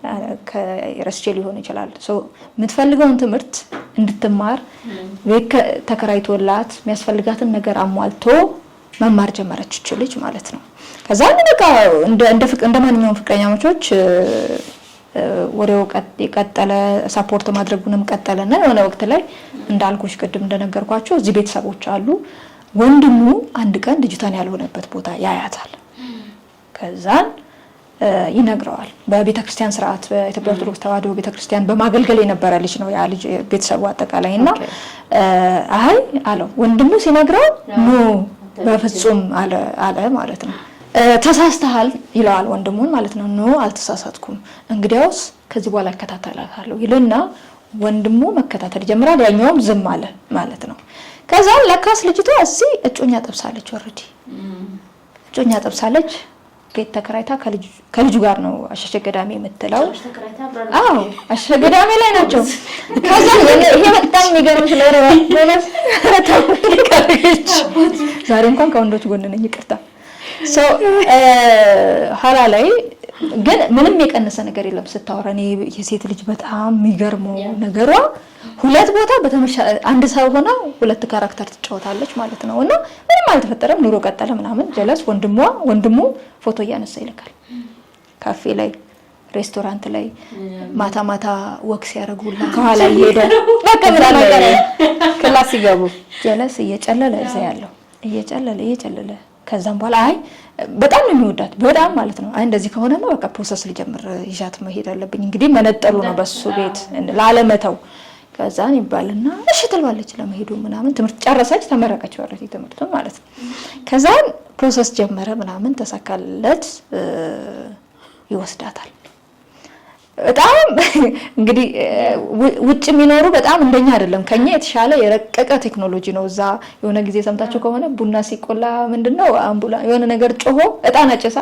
ከረስቼ ሊሆን ይችላል። ሶ የምትፈልገውን ትምህርት እንድትማር ቤት ተከራይቶላት የሚያስፈልጋትን ነገር አሟልቶ መማር ጀመረች ልጅ ማለት ነው። ከዛ በቃ እንደ ማንኛውም ፍቅረኛሞች ወሬው ቀጠለ፣ ሳፖርት ማድረጉንም ቀጠለና የሆነ ወቅት ላይ እንዳልኩሽ ቅድም እንደነገርኳቸው እዚህ ቤተሰቦች አሉ። ወንድሙ አንድ ቀን ልጅቷን ያልሆነበት ቦታ ያያታል። ከዛን ይነግረዋል። በቤተክርስቲያን ስርዓት በኢትዮጵያ ኦርቶዶክስ ተዋሕዶ ቤተክርስቲያን በማገልገል የነበረ ልጅ ነው ያ ልጅ ቤተሰቡ አጠቃላይና አይ አለው ወንድሙ ሲነግረው ኖ በፍጹም አለ ማለት ነው። ተሳስተሃል ይለዋል ወንድሙን ማለት ነው። ኖ አልተሳሳትኩም፣ እንግዲያውስ ከዚህ በኋላ እከታተላታለሁ ይልና ወንድሙ መከታተል ይጀምራል። ያኛውም ዝም አለ ማለት ነው። ከዛ ለካስ ልጅቷ እዚህ እጮኛ ጠብሳለች፣ ኦሬዲ እጮኛ ጠብሳለች። ቤት ተከራይታ ከልጁ ጋር ነው አሸሸገዳሜ የምትለው። አዎ አሸሸገዳሜ ላይ ናቸው። ከዛ ይሄ በጣም የሚገርምሽ ነው። ዛሬ እንኳን ከወንዶች ጎን ነኝ፣ ይቅርታ። ኋላ ላይ ግን ምንም የቀነሰ ነገር የለም ስታወራ። እኔ የሴት ልጅ በጣም የሚገርመው ነገሯ 2 ቦታ አንድ ሰው ሆና 2 ካራክተር ትጫወታለች ማለት ነው። እና ምንም አልተፈጠረም፣ ኑሮ ቀጠለ ምናምን። ጀለስ ወንድሙ ፎቶ እያነሳ ይልካል። ካፌ ላይ፣ ሬስቶራንት ላይ ማታ ወክስ ያደርጉላ ከኋላ እየሄደ በቃ ምንም ነገር ክላስ ይገቡ። ጀለስ እየጨለለ እዛ ያለው እየጨለለ ከዛም በኋላ አይ በጣም ነው የሚወዳት በጣም ማለት ነው። አይ እንደዚህ ከሆነ ነው በቃ ፕሮሰስ ሊጀምር ይዣት መሄድ አለብኝ እንግዲህ መነጠሉ ነው በሱ ቤት ላለመተው። ከዛን ይባልና እሺ ትልባለች ለመሄዱ ምናምን። ትምህርት ጨረሰች፣ ተመረቀች ወረቲ ትምህርቱን ማለት ነው። ከዛን ፕሮሰስ ጀመረ ምናምን ተሳካለት፣ ይወስዳታል። በጣም እንግዲህ ውጭ የሚኖሩ በጣም እንደኛ አይደለም፣ ከኛ የተሻለ የረቀቀ ቴክኖሎጂ ነው። እዛ የሆነ ጊዜ ሰምታችሁ ከሆነ ቡና ሲቆላ ምንድነው የሆነ ነገር ጮሆ እጣን አጨሳ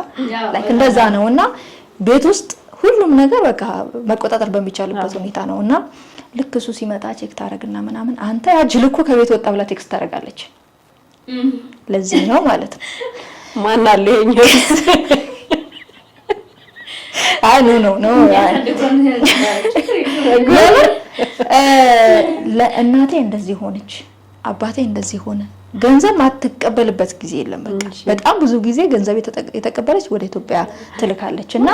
ላይክ እንደዛ ነውና ቤት ውስጥ ሁሉም ነገር በቃ መቆጣጠር በሚቻልበት ሁኔታ ነውና ልክ እሱ ሲመጣ ቼክ ታረግና ምናምን አንተ ያ ጅልኮ ከቤት ወጣ ብላ ቴክስት ታረጋለች። ለዚህ ነው ማለት ነው ማን አለ ይሄኛው አይ ኖ ለእናቴ እንደዚህ ሆነች፣ አባቴ እንደዚህ ሆነ። ገንዘብ አትቀበልበት ጊዜ የለም። በቃ በጣም ብዙ ጊዜ ገንዘብ የተቀበለች ወደ ኢትዮጵያ ትልካለች እና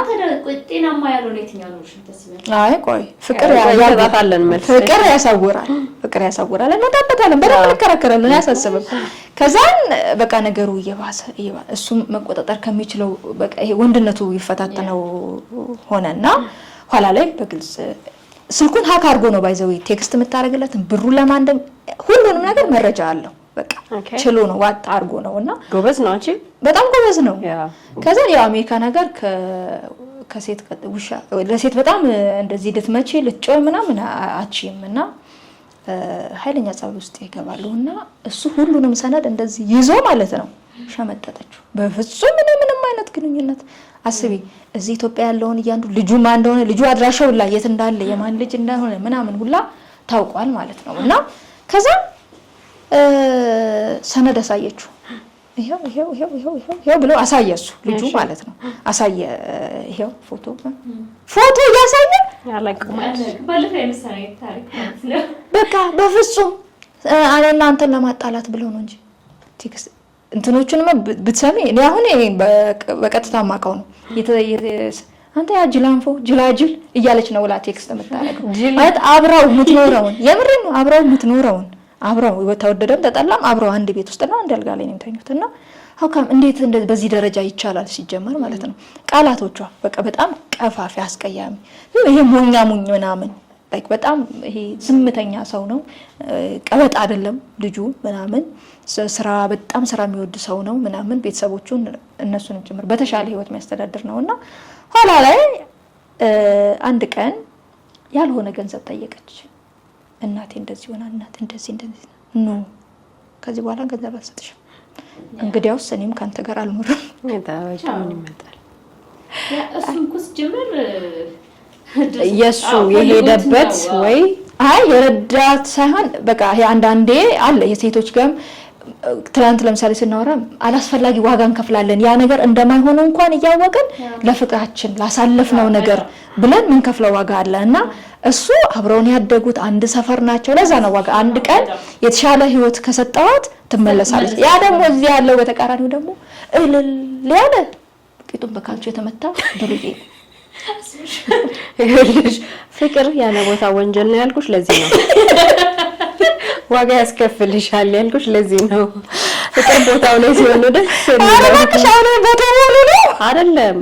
ጤናማ ያልሆነ የትኛው ነው ተስበል? አይ ቆይ ፍቅር ያሳውራል እንመጣበታለን፣ በደንብ እንከራከራለን፣ አያሳስብም። ከዛን በቃ ነገሩ እየባሰ እሱም መቆጣጠር ከሚችለው በቃ ይሄ ወንድነቱ ይፈታተነው ሆነና ኋላ ላይ በግልጽ ስልኩን ሀክ አድርጎ ነው ባይዘው ቴክስት የምታደርግለት ብሩ ለማንደም ሁሉንም ነገር መረጃ አለው። በቃ ችሎ ነው ዋጣ አድርጎ ነውና ጎበዝ ነው። አንቺ በጣም ጎበዝ ነው። ከዛ የአሜሪካ ነገር ከሴት ውሻ ለሴት በጣም እንደዚህ ልትመጪ ልትጮይ ምናምን አቺምና ኃይለኛ ጸብ ውስጥ ይገባሉና እሱ ሁሉንም ሰነድ እንደዚህ ይዞ ማለት ነው ሸመጠጠችው። በፍጹም ምንም አይነት ግንኙነት አስቢ። እዚህ ኢትዮጵያ ያለውን እያንዱ ልጁ ማን እንደሆነ ልጁ አድራሻው ላይ የት እንዳለ የማን ልጅ እንደሆነ ምናምን ሁላ ታውቋል ማለት ነው። እና ከዛ ሰነድ አሳየችው። ይሄው ብሎ አሳየሱ ልጁ ማለት ነው። አሳየ ይሄው ፎቶ እያሳየ በቃ በፍጹም እኔና አንተን ለማጣላት ብሎ ነው እንጂ ቴክስት እንትኖቹንም ብትሰሚ እኔ አሁን በቀጥታ ማቀው ነው አንተ ያ ጅላንፎ ጅላጅል እያለች ነው ወላ ቴክስት የምታረገው ማለት አብራው የምትኖረውን የምርን ነው አብራው የምትኖረውን አብራው ተወደደም ተጠላም አብራው አንድ ቤት ውስጥ ነው አንድ አልጋ ላይ ነው የሚተኙትና ሀውካም እንዴት በዚህ ደረጃ ይቻላል ሲጀመር ማለት ነው። ቃላቶቿ በቃ በጣም ቀፋፊ አስቀያሚ ይሄ ሞኛ ምናምን ላይክ በጣም ይሄ ዝምተኛ ሰው ነው። ቀበጥ አይደለም ልጁ ምናምን በጣም ስራ የሚወድ ሰው ነው ምናምን ቤተሰቦቹን እነሱን ጭምር በተሻለ ህይወት የሚያስተዳድር ነውና ኋላ ላይ አንድ ቀን ያልሆነ ገንዘብ ጠየቀች። እናቴ እንደዚህ ሆና እናቴ እንደዚህ ኖ ከዚህ በኋላ ገንዘብ አልሰጥሽም፣ እንግዲያውስ እኔም ካንተ ጋር አልኖርም። ምን ይመጣል እሱም ኩስ ጅምር የሱ የሄደበት ወይ የረዳት ሳይሆን በቃ ይሄ አንዳንዴ አለ የሴቶች ጋር ትላንት ለምሳሌ ስናወራ አላስፈላጊ ዋጋ እንከፍላለን። ያ ነገር እንደማይሆን እንኳን እያወቅን ለፍቅራችን ላሳለፍነው ነገር ብለን ምን ከፍለው ዋጋ አለና እሱ አብረውን ያደጉት አንድ ሰፈር ናቸው። ለዛ ነው ዋጋ አንድ ቀን የተሻለ ህይወት ከሰጠዋት ትመለሳለች። ያ ደግሞ እዚህ ያለው በተቃራኒው ደግሞ እልል ያለ ቂጡን በካልቾ የተመታ ድርዬ ፍቅር ያለ ቦታ ወንጀል ነው ያልኩሽ ለዚህ ነው። ዋጋ ያስከፍልሻል ያልኩሽ ለዚህ ነው። ፍቅር ቦታው ላይ ሲሆን ደስ አይደለም።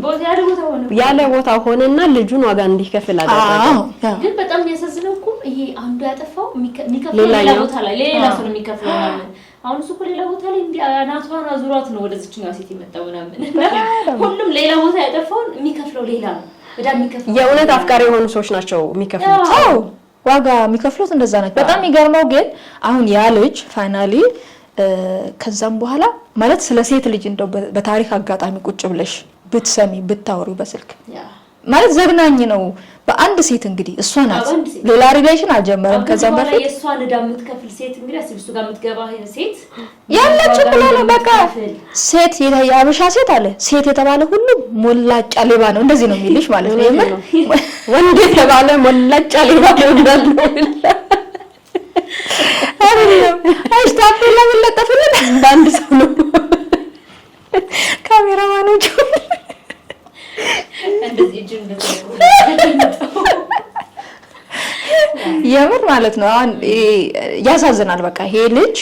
ያለ ቦታ ሆነና ልጁን ዋጋ እንዲከፍል አደረገ። ግን በጣም የሚያሳዝነው እኮ ይሄ አንዱ ያጠፋው የሚከፍለው ሌላ ቦታ ላይ ሌላ ሰው የሚከፍለው ማለት አሁን እሱ እኮ ሌላ ቦታ ላይ እንዴ አናቷን አዙራት ነው ወደዚህኛው ሴት የመጣው ምናምን። ሁሉም ሌላ ቦታ ያጠፋውን የሚከፍለው ሌላ ነው። የእውነት አፍቃሪ የሆኑ ሰዎች ናቸው የሚከፍሉት። ዋጋ የሚከፍሉት እንደዛ ናቸው። በጣም የሚገርመው ግን አሁን ያ ልጅ ፋይናሊ ከዛም በኋላ ማለት ስለ ሴት ልጅ እንደው በታሪክ አጋጣሚ ቁጭ ብለሽ ብትሰሚ ብታወሪ በስልክ ማለት ዘግናኝ ነው። በአንድ ሴት እንግዲህ እሷ ናት ሌላ ሪሌሽን አልጀመረም። ከዛም በፊት የሷን ዕዳ የምትከፍል ሴት እንግዲህ እሱ ጋር የምትገባ ሴት ያለችው ብሎ ነው በቃ ሴት የአበሻ ሴት አለ ሴት የተባለ ሁሉ ሞላጫ ሌባ ነው እንደዚህ ነው የሚልሽ ማለት ነው። የምን ወንድ የተባለ ሞላጫ ሌባ ነው እንዳለው አይደለም አይስታፍ ለምለጠፍልን በአንድ ሰው ነው ካሜራማኖቹ እንደዚህ ጅን የምር ማለት ነው። አሁን ያሳዝናል። በቃ ይሄ ልጅ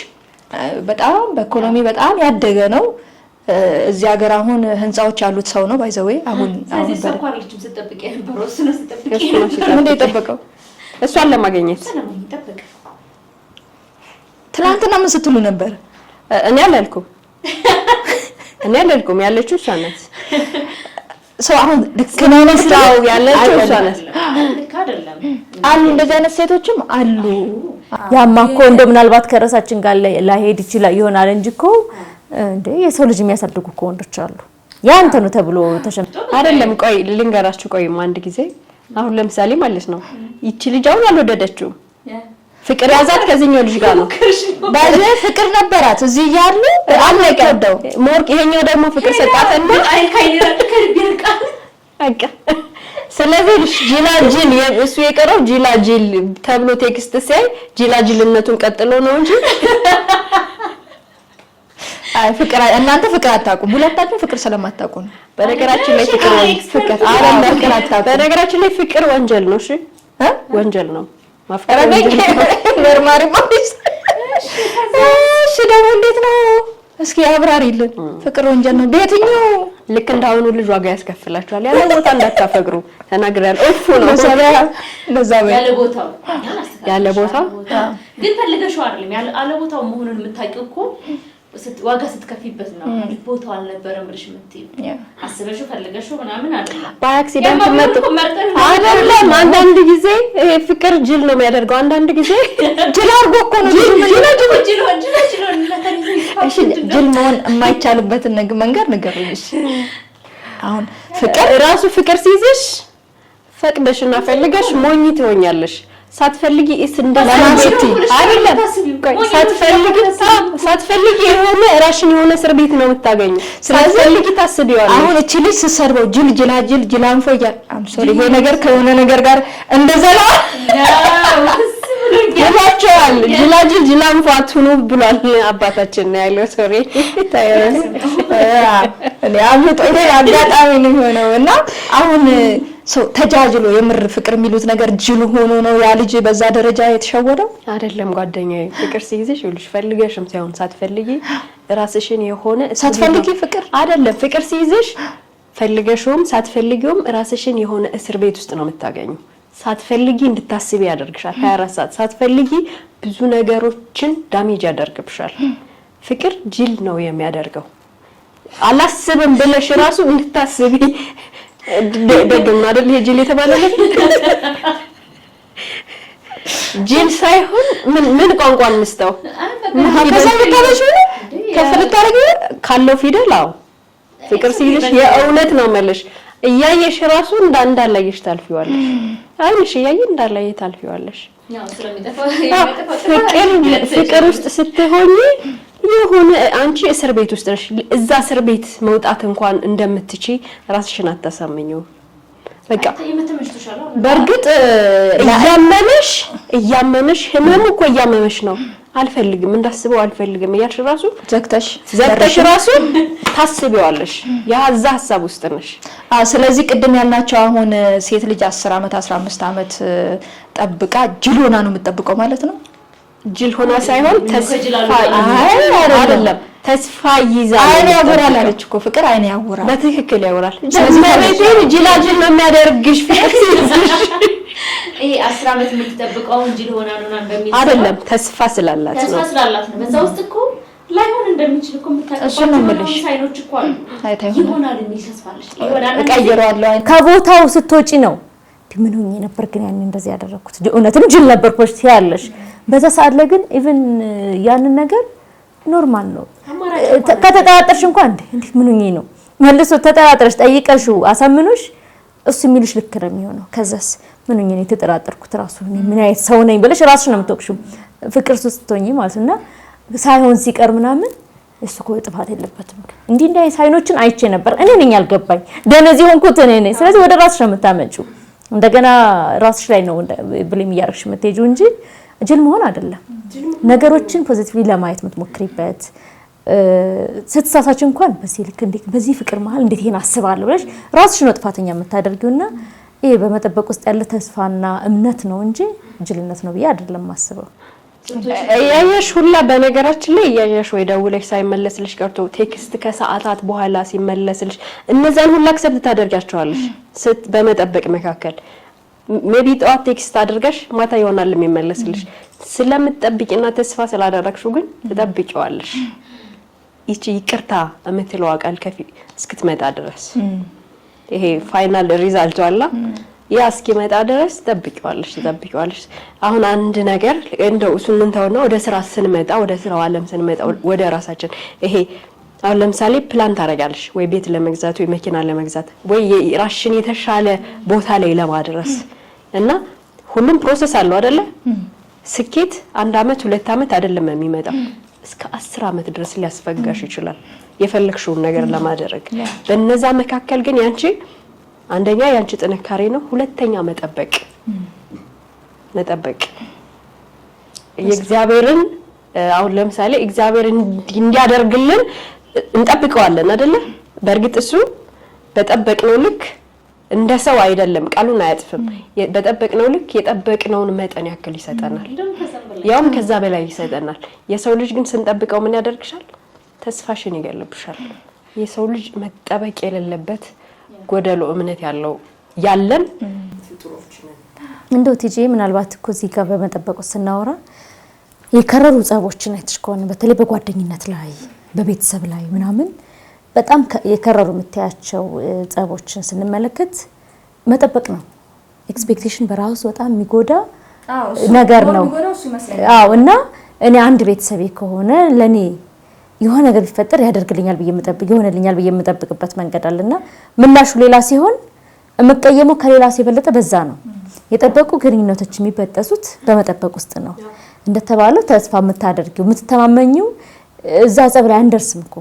በጣም በኢኮኖሚ በጣም ያደገ ነው። እዚህ ሀገር አሁን ህንጻዎች ያሉት ሰው ነው ባይዘዌ አሁን ሰኳርልችም ስጠብቅ የነበረው እሱ ነው ስጠብቅ ምን የጠበቀው እሷን ለማግኘት ትናንትና ምን ስትሉ ነበር? እኔ አላልኩም ያለችው እሷ ናት። ሰው አሁን ልክ ነው መስላው ያለችው እሷ ነች። ልክ አይደለም አሉ እንደዚህ አይነት ሴቶችም አሉ። ያማ እኮ እንደ ምናልባት ከራሳችን ጋር ላይሄድ ይችላል ይሆናል እንጂ እኮ እንደ የሰው ልጅ የሚያሳድጉ እኮ ወንዶች አሉ። ያንተ ነው ተብሎ አይደለም። ቆይ ልንገራችሁ። ቆይም አንድ ጊዜ አሁን ለምሳሌ ማለት ነው ይቺ ልጅ አሁን አልወደደችው ፍቅር ያዛት ከዚህኛው ልጅ ጋር ነው። ባለ ፍቅር ነበራት እዚህ ያሉ አልነቀደው ሞርቅ ይሄኛው ደግሞ ፍቅር ሰጣተና አቃ ስለዚህ ጅላጅል እሱ የቀረው ጅላጅል ተብሎ ቴክስት ሲያይ ጅላጅልነቱን ቀጥሎ ነው እንጂ አይ ፍቅር እናንተ ፍቅር አታውቁም። ሁለታችሁ ፍቅር ስለማታውቁ ነው። በነገራችን ላይ ፍቅር በነገራችን ላይ ፍቅር ወንጀል ነው። እሺ ወንጀል ነው ማፍቀር መርማሪ ፖሊስ። እሺ ደግሞ እንዴት ነው እስኪ አብራሪልን። ፍቅር ወንጀል ነው በየትኛው? ልክ እንዳሁኑ ልጅ ዋጋ ያስከፍላችኋል። ያለ ቦታ እንዳታፈቅሩ ተናግሬያለሁ። እፉ ነው ያለ ቦታው ግን ፈልገሽው አይደለም ያለ ቦታው መሆኑን የምታውቂው እኮ ዋጋ ስትከፊበት ነው። ቦታው አልነበረም ብለሽ የምትይው አስበሽው ፈልገሽው ምናምን አይደለም። በአክሲደንት አይደለም። አንዳንድ ጊዜ ይሄ ፍቅር ጅል ነው የሚያደርገው። አንዳንድ ጊዜ ጅል አድርጎ እኮ ነው ጅል መሆን የማይቻልበትን መንገድ ንገሩኝ። አሁን ፍቅር ራሱ ፍቅር ሲይዝሽ ፈቅደሽና ፈልገሽ ሞኝ ትሆኛለሽ። ሳትፈልጊ እንደዚህ አይደለም። ሳትፈልጊ የሆነ ራሽን የሆነ እስር ቤት ነው የምታገኙ። ሳትፈልጊ ታስቢዋለሽ። አሁን እቺ ልጅ ስትሰርበው ጅል ጅላንፎ እያል አምሶሪ ይሄ ነገር ከሆነ ነገር ጋር እንደዘላ ይላቸዋል። ጅላጅል ጅላንፎ አትሁኑ ብሏል አባታችን ነው ያለው። ሶሪ ታየው እኔ አብጦ ይሄ አጋጣሚ ነው የሆነው እና አሁን ሰው ተጃጅሎ የምር ፍቅር የሚሉት ነገር ጅል ሆኖ ነው ያ ልጅ በዛ ደረጃ የተሸወደው። አይደለም ጓደኛዬ፣ ፍቅር ሲይዝሽ ይልሽ ፈልገሽም ሳይሆን ሳትፈልጊ ራስሽን የሆነ ሳትፈልጊ ፍቅር አይደለም። ፍቅር ሲይዝሽ ፈልገሽውም ሳትፈልጊውም ራስሽን የሆነ እስር ቤት ውስጥ ነው የምታገኙ። ሳትፈልጊ እንድታስቢ ያደርግሻል። 24 ሰዓት ሳትፈልጊ ብዙ ነገሮችን ዳሜጅ ያደርግብሻል። ፍቅር ጅል ነው የሚያደርገው። አላስብም ብለሽ ራሱ እንድታስቢ ደግም አይደል ይሄ ጅል የተባለው ጅል ሳይሆን ምን ቋንቋ እንስተው ከፈልታረግ ካለው ፊደል አው ፍቅር ሲይዝሽ የእውነት ነው መልሽ እያየሽ ራሱ እንዳላየሽ ታልፊዋለሽ። አይንሽ እያየ እንዳላየ ታልፊዋለሽ። ፍቅር ውስጥ ስትሆኚ የሆነ አንቺ እስር ቤት ውስጥ ነሽ። እዛ እስር ቤት መውጣት እንኳን እንደምትችይ ራስሽን አታሳምኚው። በቃ በርግጥ እያመመሽ ህመሙ እኮ እያመመሽ ነው። አልፈልግም እንዳስበው አልፈልግም እያልሽ ራሱ ዘግተሽ ራሱ ታስቢዋለሽ። ያዛ ሐሳብ ውስጥ ነሽ። ስለዚህ ቅድም ያልናቸው አሁን ሴት ልጅ 10 አመት 15 አመት ጠብቃ ጅል ሆና ነው የምትጠብቀው ማለት ነው። ጅል ሆና ሳይሆን ተስፋ አይደለም ተስፋ ይዛል። አይኔ ያወራል አለች እኮ ፍቅር አይኔ ያወራል። በትክክል ያወራል። ስለዚህ ጅላጅል ነው የሚያደርግሽ ፍቅር ሲይዝሽ። ይሄ 10 አመት የምትጠብቀው ጅል ሆና ነው እንደሚል አይደለም፣ ተስፋ ስላላት ነው። ተስፋ ስላላት ነው። በዛ ውስጥ እኮ ላይሆን እንደሚችል እኮ የምታውቀው ሳይኖች እኮ አሉ። ይሆናል የሚል ተስፋ አለሽ። እቀይረዋለሁ ከቦታው ስትወጪ ነው ምን ሆኜ ነበር ግን ያን እንደዚህ ያደረኩት እውነትም ጅል ነበርኩሽ ትያለሽ። በዛ ሰዓት ላይ ግን ኢቭን ያንን ነገር ኖርማል ነው። ከተጠራጠርሽ እንኳን እንዴት ምን ሆኜ ነው መልሶ ተጠራጥረሽ ጠይቀሽው አሳምኖሽ እሱ የሚልሽ ልክ ነው የሚሆነው። ከዛስ ምን ሆኜ ነው የተጠራጠርኩት ራሱ ምን አይነት ሰው ነኝ ብለሽ ራስሽ ነው የምትወቅሽው ፍቅር ስትሆኚ ማለትና ሳይሆን ሲቀር ምናምን እሱ እኮ ጥፋት የለበትም። እንዲህ ሳይኖችን አይቼ ነበር እኔ ነኝ ያልገባኝ ደነዚ ሆንኩት እኔ ነኝ። ስለዚህ ወደ ራስሽ ነው የምታመጪው። እንደገና ራስሽ ላይ ነው ብሌም እያደረግሽ የምትሄጂው እንጂ ጅል መሆን አይደለም። ነገሮችን ፖዚቲቭሊ ለማየት የምትሞክሪበት ስትሳሳች እንኳን በዚህ ፍቅር መሀል እንዴት ይሄን አስባለሁ ብለሽ ራስሽ ነው ጥፋተኛ የምታደርጊውና ይሄ በመጠበቅ ውስጥ ያለ ተስፋና እምነት ነው እንጂ ጅልነት ነው ብዬ አይደለም ማስበው። እያየሽ ሁላ በነገራችን ላይ እያየሽ ወይ ደውለሽ ሳይመለስልሽ ቀርቶ ቴክስት ከሰዓታት በኋላ ሲመለስልሽ እነዛን ሁላ አክሰፕት ታደርጋቸዋለሽ። በመጠበቅ መካከል ሜቢ ጠዋት ቴክስት አድርገሽ ማታ ይሆናል የሚመለስልሽ ስለምትጠብቂና ተስፋ ስላደረግሽው ግን ትጠብቂዋለሽ። ይቺ ይቅርታ የምትለው ቃል ከፊ እስክትመጣ ድረስ ይሄ ፋይናል ሪዛልቱ አለ ያ እስኪመጣ ድረስ ትጠብቂዋለሽ። አሁን አንድ ነገር እንደው እሱን እንተውና ወደ ስራ ስንመጣ ወደ ስራው ዓለም ስንመጣ ወደ ራሳችን ይሄ አሁን ለምሳሌ ፕላን ታደርጋለሽ ወይ ቤት ለመግዛት ወይ መኪና ለመግዛት ወይ ራስሽን የተሻለ ቦታ ላይ ለማድረስ እና ሁሉም ፕሮሰስ አለው አይደለ? ስኬት 1 አመት 2 አመት አይደለም የሚመጣው እስከ 10 አመት ድረስ ሊያስፈጋሽ ይችላል የፈለግሽውን ነገር ለማድረግ። በእነዛ መካከል ግን ያንቺ አንደኛ ያንቺ ጥንካሬ ነው፣ ሁለተኛ መጠበቅ የእግዚአብሔርን አሁን ለምሳሌ እግዚአብሔር እንዲያደርግልን እንጠብቀዋለን አይደለ? በእርግጥ እሱ በጠበቅነው ልክ እንደ ሰው አይደለም፣ ቃሉን አያጥፍም። በጠበቅነው ልክ የጠበቅነውን መጠን ያክል ይሰጠናል፣ ያውም ከዛ በላይ ይሰጠናል። የሰው ልጅ ግን ስንጠብቀው ምን ያደርግሻል? ተስፋሽን ይገልብሻል። የሰው ልጅ መጠበቅ የሌለበት ጎደሎ እምነት ያለን ፍጡሮች ነን። እንደው ቲጂ ምናልባት እኮ እዚህ ጋር በመጠበቁ ስናወራ የከረሩ ጸቦችን አይተሽ ከሆነ በተለይ በጓደኝነት ላይ በቤተሰብ ላይ ምናምን በጣም የከረሩ የምታያቸው ጸቦችን ስንመለከት መጠበቅ ነው። ኤክስፔክቴሽን በራሱ በጣም የሚጎዳ ነገር ነው። አዎ እና እኔ አንድ ቤተሰቤ ከሆነ ለኔ የሆነ ነገር ቢፈጠር ያደርግልኛል ይሆነልኛል ብዬ የምጠብቅበት መንገድ አለና ምላሹ ሌላ ሲሆን የምቀየመው ከሌላ ሰው የበለጠ በዛ ነው። የጠበቁ ግንኙነቶች የሚበጠሱት በመጠበቅ ውስጥ ነው። እንደተባለው ተስፋ የምታደርጊው የምትተማመኚው እዛ ጸብ ላይ አንደርስም እኮ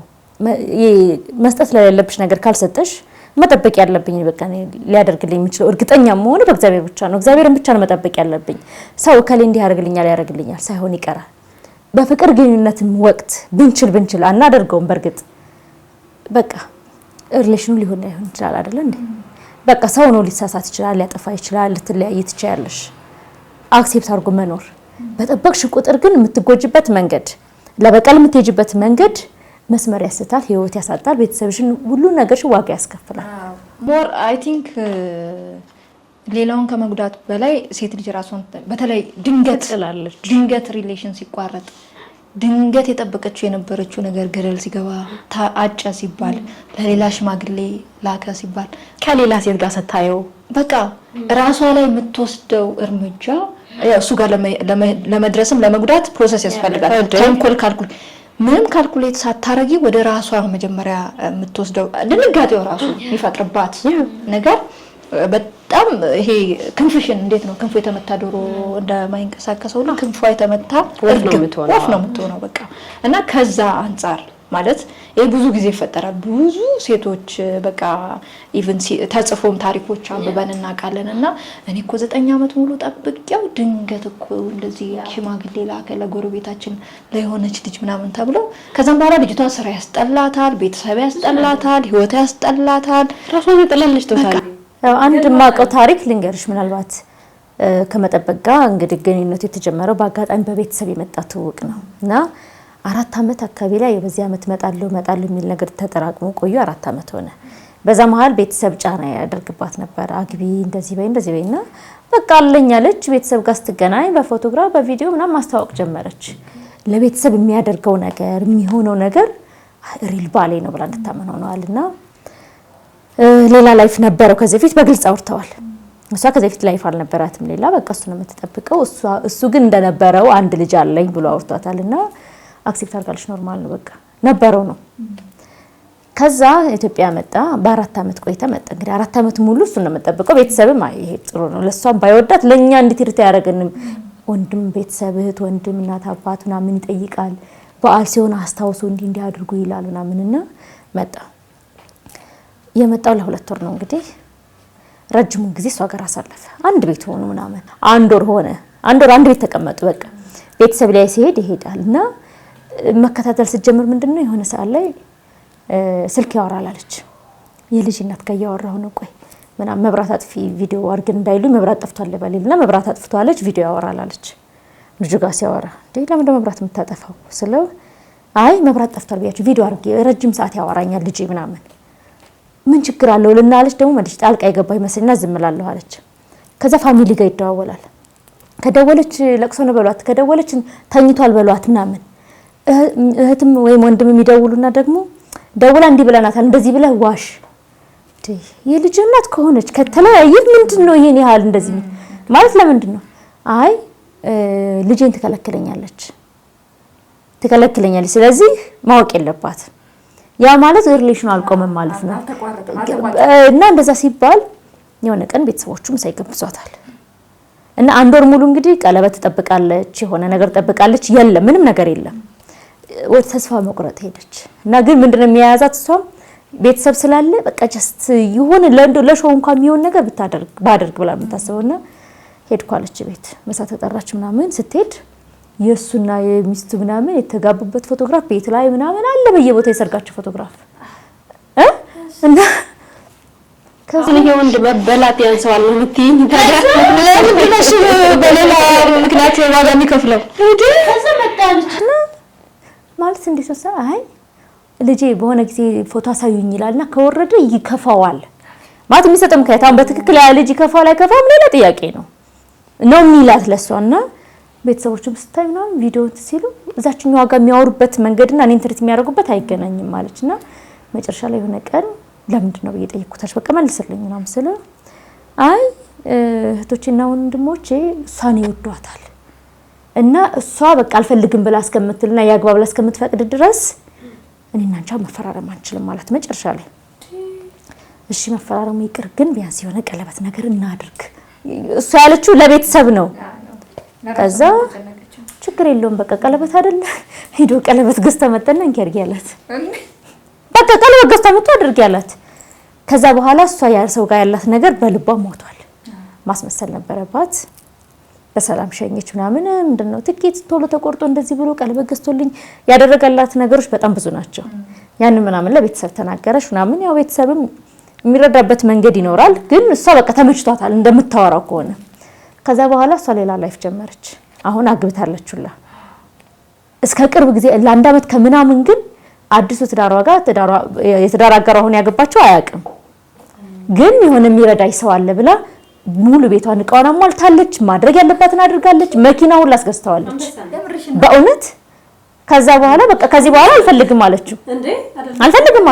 መስጠት ለሌለብሽ ነገር ካልሰጠሽ መጠበቅ ያለብኝ በቃ ሊያደርግልኝ የሚችለው እርግጠኛ መሆኑ በእግዚአብሔር ብቻ ነው። እግዚአብሔርን ብቻ ነው መጠበቅ ያለብኝ። ሰው ከሌ እንዲህ ያደርግልኛል ሳይሆን ይቀራል። በፍቅር ግንኙነትም ወቅት ብንችል አናደርገውም። በእርግጥ በቃ ሪሌሽኑ ሊሆን ይችላል አይደል እንዴ? በቃ ሰው ነው፣ ሊሳሳት ይችላል፣ ሊያጠፋ ይችላል፣ ልትለያይ ትችያለሽ። አክሴፕት አድርጎ መኖር። በጠበቅሽ ቁጥር ግን የምትጎጅበት መንገድ፣ ለበቀል የምትሄጅበት መንገድ መስመር ያስታል፣ ህይወት ያሳጣል፣ ቤተሰብሽን ሁሉ ነገርሽ ዋጋ ያስከፍላል። ሞር አይ ቲንክ ሌላውን ከመጉዳት በላይ ሴት ልጅ ራሷን በተለይ ድንገት ሪሌሽን ሲቋረጥ ድንገት የጠበቀችው የነበረችው ነገር ገደል ሲገባ አጨ ሲባል ለሌላ ሽማግሌ ላከ ሲባል ከሌላ ሴት ጋር ስታየው በቃ ራሷ ላይ የምትወስደው እርምጃ እሱ ጋር ለመድረስም ለመጉዳት ፕሮሰስ ያስፈልጋል። ተንኮል ምንም ካልኩሌት ሳታረጊ ወደ ራሷ መጀመሪያ የምትወስደው ድንጋጤው ራሱ የሚፈጥርባት ነገር በጣም ይሄ ክንፍሽን እንዴት ነው ክንፉ የተመታ ዶሮ እንደማይንቀሳቀሰው ነው ክንፏ የተመታ ወፍ ነው የምትሆነው በቃ። እና ከዛ አንፃር ማለት ይሄ ብዙ ጊዜ ይፈጠራል። ብዙ ሴቶች በቃ ኢቭን ተጽፎም ታሪኮች አንብበን እናውቃለን። እና እኔ እኮ 9 አመት ሙሉ ጠብቄው ድንገት እኮ እንደዚህ ሽማግሌ ላከ ለጎረቤታችን ለሆነች ልጅ ምናምን ተብሎ ከዛም በኋላ ልጅቷ ስራ ያስጠላታል፣ ቤተሰብ ያስጠላታል፣ ህይወት ያስጠላታል፣ ራሷን ትጥላለች ቶታሊ። አንድ ማቀው ታሪክ ልንገርሽ። ምናልባት ከመጠበቅ ጋር እንግዲህ ግንኙነቱ የተጀመረው በአጋጣሚ በቤተሰብ የመጣ ትውውቅ ነው እና 4 አመት አካባቢ ላይ በዚህ አመት መጣለው የሚል ነገር ተጠራቅሞ ቆዩ። 4 አመት ሆነ። በዛ መሃል ቤተሰብ ጫና ያደርግባት ነበር። አግቢ እንደዚህ በይና በቃ አለኝ አለች። ቤተሰብ ጋር ስትገናኝ በፎቶግራፍ በቪዲዮ ምናምን ማስተዋወቅ ጀመረች። ለቤተሰብ የሚያደርገው ነገር የሚሆነው ነገር ሪል ባሌ ነው ብላ እንድታመን ሆነዋልና ሌላ ላይፍ ነበረው። ከዚህ በፊት በግልጽ አውርተዋል። እሷ ከዚህ በፊት ላይፍ አልነበራትም ሌላ በቃ እሱ ነው የምትጠብቀው። እሱ ግን እንደነበረው አንድ ልጅ አለኝ ብሎ አውርቷታልና አክሴፕት አድርጋለች። ኖርማል ነው በቃ ነበረው ነው። ከዛ ኢትዮጵያ መጣ። በ4 አመት ቆይታ መጣ። እንግዲህ 4 አመት ሙሉ እሱ ነው የምትጠብቀው። ቤተሰብም ይሄ ጥሩ ነው ለሷም ባይወዳት ለኛ እንድትርታ ያደርገንም ወንድም ቤተሰብ እህት ወንድም እናት አባት ምናምን ይጠይቃል። በዓል ሲሆን አስታውሱ እንዲህ አድርጉ ይላል ምናምንና መጣ። የመጣው ለ2 ወር ነው እንግዲህ ረጅሙን ጊዜ እሷ ጋር አሳለፈ። አንድ ቤት ሆኑ ምናምን 1 ወር ሆነ። 1 ወር አንድ ቤት ተቀመጡ። በቃ ቤተሰብ ላይ ሲሄድ ይሄዳልና መከታተል ስትጀምር ምንድነው የሆነ ሰዓት ላይ ስልክ ያወራል አለች። የልጅ እናት ጋር ያወራው ነው። ቆይ ምናምን መብራት አጥፊ ቪዲዮ አድርገን እንዳይሉ መብራት ጠፍቷል ለባልና መብራት አጥፍቷለች ቪዲዮ ያወራል አለች። ልጅ ጋር ሲያወራ ለምን መብራት የምታጠፋው ስለው አይ መብራት ጠፍቷል ቢያችሁ ቪዲዮ አድርጌ ረጅም ሰዓት ያወራኛል ልጅ ምናምን ምን ችግር አለው ልናለች። ደግሞ መልሽ ጣልቃ ይገባይ መስልና ዝምላለሁ አለች። ከዛ ፋሚሊ ጋር ይደዋወላል። ከደወለች ለቅሶ ነው በሏት፣ ከደወለች ተኝቷል በሏት ምናምን። እህትም ወይም ወንድም የሚደውሉና ደግሞ ደውላ እንዲህ ብለናታል እንደዚህ ብለህ ዋሽ የልጅ እናት ከሆነች ከተለያየት ምንድነው ይሄን ያህል እንደዚህ ማለት ለምንድን ነው? አይ ልጄን ትከለክለኛለች፣ ስለዚህ ማወቅ የለባትም። ያ ማለት ሪሌሽኑ አልቆመም ማለት ነው። እና እንደዛ ሲባል የሆነ ቀን ቤተሰቦቹም ሳይገብዟታል እና አንድ ወር ሙሉ እንግዲህ ቀለበት ትጠብቃለች፣ የሆነ ነገር ትጠብቃለች፣ የለም ምንም ነገር የለም። ወደ ተስፋ መቁረጥ ሄደች እና ግን ምንድነው የሚያያዛት እሷም ቤተሰብ ስላለ በቃ ጀስት ይሁን ለሾው እንኳን የሚሆን ነገር ባደርግ ብላ የምታስበውና ሄድኳለች ቤት መሳ ተጠራች ምናምን ስትሄድ የሱና የሚስቱ ምናምን የተጋቡበት ፎቶግራፍ ቤት ላይ ምናምን አለ በየቦታው የሰርጋቸው ፎቶግራፍ እና ከዚህ ነው ወንድ በበላት ያንሰዋል ነው የምትይኝ ታዲያ ለምን ነው በሌላ ምክንያት ዋጋ የሚከፍለው ከዛ መጣለች ማለት እንዴት ነው አይ ልጄ በሆነ ጊዜ ፎቶ አሳዩኝ ይላልና ከወረደ ይከፋዋል ማለት የሚሰጠው ምክንያት አሁን በትክክል ያ ልጅ ይከፋዋል አይከፋም ሌላ ጥያቄ ነው የሚላት ለሷና ቤተሰቦቹም ስታይ ነው ቪዲዮ ሲሉ እዛችኛው ጋር የሚያወሩበት መንገድና እኔን ትሪት የሚያደርጉበት አይገናኝም ማለችና መጨረሻ ላይ የሆነ ቀን ለምንድን ነው በየጠየቅኩታች በቃ መልስልኝ ነው መስለ አይ እህቶቼና ወንድሞቼ እሷን ይወዷታል እና እሷ በቃ አልፈልግም ብላ እስከምትልና ያግባ ብላ እስከምትፈቅድ ድረስ እኔና አንቺ መፈራረም አንችልም ማለት መጨረሻ ላይ እሺ መፈራረሙ ይቅር ግን ቢያንስ የሆነ ቀለበት ነገር እናድርግ እሷ ያለችው ለቤተሰብ ነው ከዛ ችግር የለውም በቃ ቀለበት አይደለ ሄዶ ቀለበት ገዝታ መጣና እንከርጊያላት በቃ ቀለበት ገዝታ መጣ አድርጊያላት ከዛ በኋላ እሷ ያ ሰው ጋር ያላት ነገር በልቧ ሞቷል ማስመሰል ነበረባት በሰላም ሸኘች ምናምን ምንድነው ትኬት ቶሎ ተቆርጦ እንደዚህ ብሎ ቀለበት ገዝቶልኝ ያደረጋላት ነገሮች በጣም ብዙ ናቸው ያን ምናምን ለቤተሰብ ተናገረሽ ምናምን ያው ቤተሰብም የሚረዳበት መንገድ ይኖራል ግን እሷ በቃ ተመችቷታል እንደምታወራው ከሆነ ከዛ በኋላ እሷ ሌላ ላይፍ ጀመረች አሁን አግብታለችላ እስከ ቅርብ ጊዜ ለአንድ አመት ከምናምን ግን አዲሱ ትዳሯ ጋር የትዳር አጋሯ ሆነ ያገባቸው አያውቅም ግን የሆነ የሚረዳይ ሰው አለ ብላ ሙሉ ቤቷን እቃዋን አሟልታለች ማድረግ ያለባትን አድርጋለች መኪና ሁሉ አስገዝታዋለች በእውነት ከዛ በኋላ በቃ ከዚህ በኋላ አልፈልግም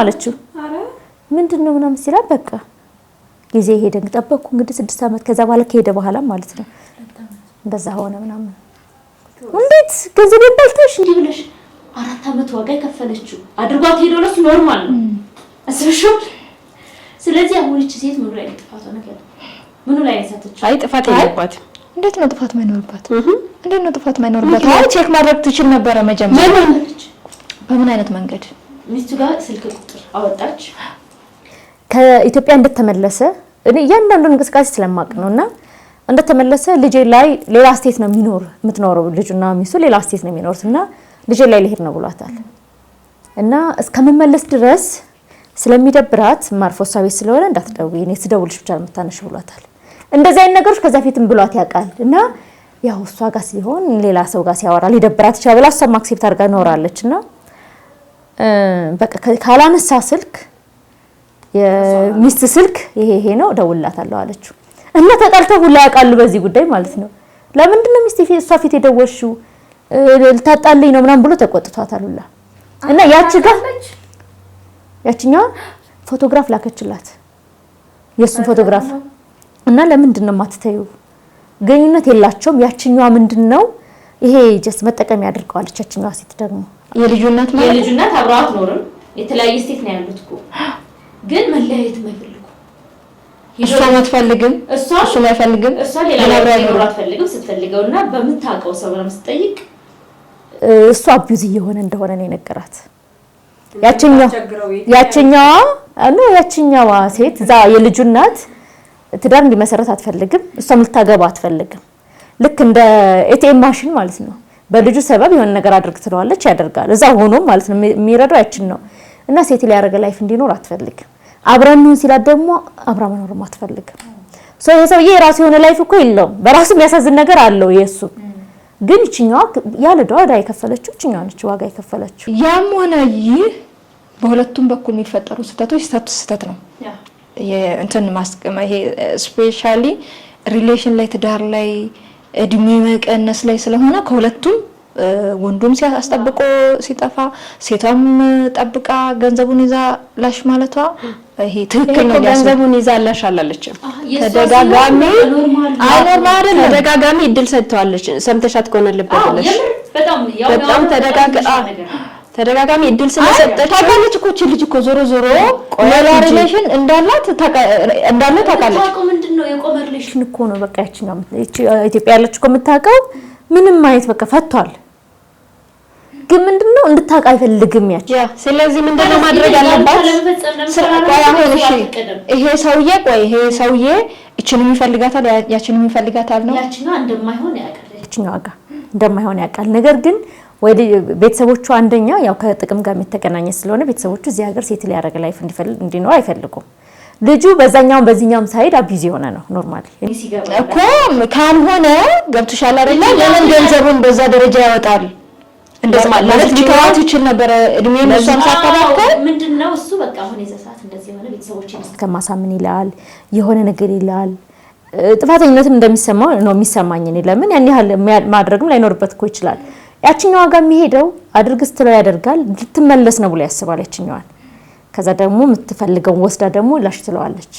አለችው ምንድነው ምናምን ሲላት በቃ ጊዜ ሄደ እንጠበቅኩ እንግዲህ 6 አመት ከዛ በኋላ ከሄደ በኋላ ማለት ነው እንደዛ ሆነ ምናምን እንዴት ገንዘብ ይበልተሽ እንዲህ ብለሽ 4 አመት ዋጋ የከፈለችው አድርጓት ሄዶ ለሱ ኖርማል ነው አስበሽው ስለዚህ አሁን እቺ ሴት ምኑ ላይ ጥፋቷ ነገር ምኑ ላይ ያሳተች አይ ጥፋት የለባትም እንዴት ነው ጥፋት ማይኖርባት አይ ቼክ ማድረግ ትችል ነበር መጀመሪያ በምን አይነት መንገድ ሚስቱ ጋር ስልክ ቁጥር አወጣች ከኢትዮጵያ እንደተመለሰ እኔ ያንዳንዱን እንቅስቃሴ ስለማቅ ነውና እንደተመለሰ ልጄ ላይ ሌላ ስቴት ነው የምትኖረው ልጅና ሚስቱ ሌላ ስቴት ነው የሚኖሩትና ልጄ ላይ ሊሄድ ነው ብሏታል እና እስከመመለስ ድረስ ስለሚደብራት ማርፎሳ ቤት ስለሆነ እንዳትደውይ እኔ ስደውልሽ ብቻ መታነሽ ብሏታል እንደዚህ አይነት ነገሮች ከዛ ፊትም ብሏት ያውቃል እና ያው እሷ ጋር ሲሆን ሌላ ሰው ጋር ሲያወራ ሊደብራት ይችላል ብላ እሷም አክሴፕት አድርጋ ኖራለችና በቃ ካላነሳ ስልክ የሚስት ስልክ ይሄ ነው ደውልላታለሁ አለችው እና ተጣልተው ሁላ ያውቃሉ በዚህ ጉዳይ ማለት ነው ለምንድን ነው ሚስት እሷ ፊት የደወልሽው ልታጣልኝ ነው ምናምን ብሎ ተቆጥቷታል ሁላ እና ያቺኛው ፎቶግራፍ ላከችላት የሱን ፎቶግራፍ እና ለምንድን ነው ማትተዩ ግንኙነት የላቸውም ያቺኛው ምንድነው ይሄ ጀስት መጠቀም ያድርገዋለች ያቺኛው ሴት ደግሞ የልጁ እናት አብረዋት ኖርም የተለያየ ስቴት ነው ያሉት እኮ ግን መለያየት ማይፈልጉ እሷ ማትፈልግም እሱ ማይፈልግም እሷ ሌላ ነገር አትፈልግም ስትፈልገውና በመታቀው ሰው ነው ስትጠይቅ እሷ አቢዩዝ እየሆነ እንደሆነ ነው የነገራት ያቺኛዋ ሴት ዛ የልጁ እናት ትዳር እንዲመሰረት አትፈልግም እሷም ልታገባ አትፈልግም ልክ እንደ ኤቲኤም ማሽን ማለት ነው በልጁ ሰበብ የሆነ ነገር አድርግ ትለዋለች ያደርጋል እዛ ሆኖ ማለት ነው የሚረዳው ያችን ነው እና ሴት ላይ ያረገ ላይፍ እንዲኖር አትፈልግም አብራኑን ሲላት ደግሞ አብራ መኖርም አትፈልግም የሰውዬ የራሱ የሆነ ላይፍ እኮ የለውም በራሱ የሚያሳዝን ነገር አለው የሱ ግን እቺኛዋ ያለዳው ዋጋ የከፈለችው እቺኛዋ ነች ዋጋ የከፈለችው ያም ሆነ ይህ በሁለቱም በኩል የሚፈጠሩ ስህተት ነው እንትን ማስቀመ ይሄ ስፔሻሊ ሪሌሽን ላይ ትዳር ላይ እድሜ መቀነስ ላይ ስለሆነ ከሁለቱም ወንዱም ሲያስጠብቆ ሲጠፋ ሴቷም ጠብቃ ገንዘቡን ይዛ ላሽ ማለቷ ይሄ ትክክል ነው። ገንዘቡን ይዛ ላሽ አላለችም። ተደጋጋሚ እድል ሰጥተዋለች። ሰምተሻት ከሆነ ልበልሽ በጣም ተደጋጋሚ እድል ስለሰጠች ታውቃለች እኮ እቺ ልጅ እኮ ዞሮ ሌላ ሪሌሽን እንዳላት ታውቃለች። ምንድነው የቆመ ሪሌሽን እኮ ነው በቃ ያቺኛው ኢትዮጵያ ያለች እኮ የምታውቀው ምንም ማየት በቃ ፈቷል። ግን ምንድነው እንድታውቅ አይፈልግም ያቺ። ስለዚህ ምንድነው ማድረግ ያለባት? ይሄ ሰውዬ እቺንም ይፈልጋታል ያቺንም ይፈልጋታል ነው። ያቺና እንደማይሆን ያውቃል። ያቺኛው ጋር እንደማይሆን ያውቃል። ነገር ግን ወይ ቤተሰቦቹ አንደኛ ያው ከጥቅም ጋር የተገናኘ ስለሆነ ቤተሰቦቹ እዚህ ሀገር ሴት ሊያረግ ላይፍ እንዲኖር አይፈልጉም። ልጁ በዛኛውም ሳይድ አቢዝ የሆነ ነው ኖርማሊ እኮ ካልሆነ ገብቶሻል አይደል? ለምን ገንዘቡን በዛ ደረጃ ያወጣል? እንደዛ ማለት ሊተዋት ይችል ነበር። እድሜን እሷን ሳታባከል ምንድነው እሱ በቃ አሁን የዘሳት እንደዚህ የሆነ ቤተሰቦችን ከማሳምን ይላል የሆነ ነገር ይላል። ጥፋተኝነትን እንደሚሰማው ነው የሚሰማኝ እኔ። ለምን ያን ያህል ማድረግም ላይኖርበት እኮ ይችላል። ያቺኛዋ ጋር የሚሄደው አድርግ ስትለው ያደርጋል። ልትመለስ ነው ብሎ ያስባል ያቺኛዋን። ከዛ ደግሞ የምትፈልገው ወስዳ ደግሞ ላሽ ትለዋለች።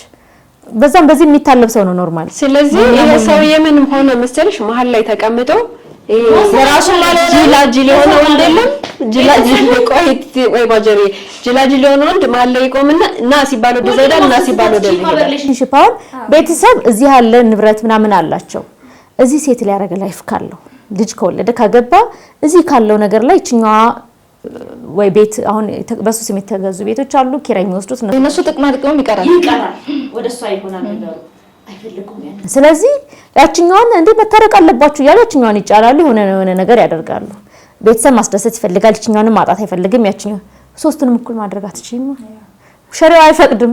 በዚህ የሚታለብ ሰው ነው ኖርማሊ። ስለዚህ ይሄ ሰው የምን ሆነ መሰለሽ መሀል ላይ ተቀምጦ የራሱ ማለት ጅላጅል የሆነ ወንድ የለም ጅላጅል የሆነ ወንድ መሀል ላይ ይቆምና እና ሲባል ወደ ዘዳል እና ሲባል ወደ ሪሌሽንሺፕ ቤተሰብ እዚህ ያለ ንብረት ምናምን አላቸው። እዚህ ሴት ላይ ያረጋ ላይፍ ካለው ልጅ ከወለደ ካገባ እዚህ ካለው ነገር ላይ እቺኛዋ ወይ ቤት አሁን በሱ ስም የተገዙ ቤቶች አሉ ኪራይ የሚወስዱት ነው። እነሱ ጥቅም ይቀራል ወደሷ ይሆናል ነገሩ አይፈልጉም ያን። ስለዚህ ያቺኛዋን እንዴ መታረቅ አለባችሁ ያለ ያቺኛዋን ይጫላሉ የሆነ ነገር ያደርጋሉ። ቤተሰብ ማስደሰት ይፈልጋል ያቺኛዋን ማጣት አይፈልግም። ያቺኛው ሶስቱንም እኩል ማድረግ አትችይም። ሸሪዓው አይፈቅድም።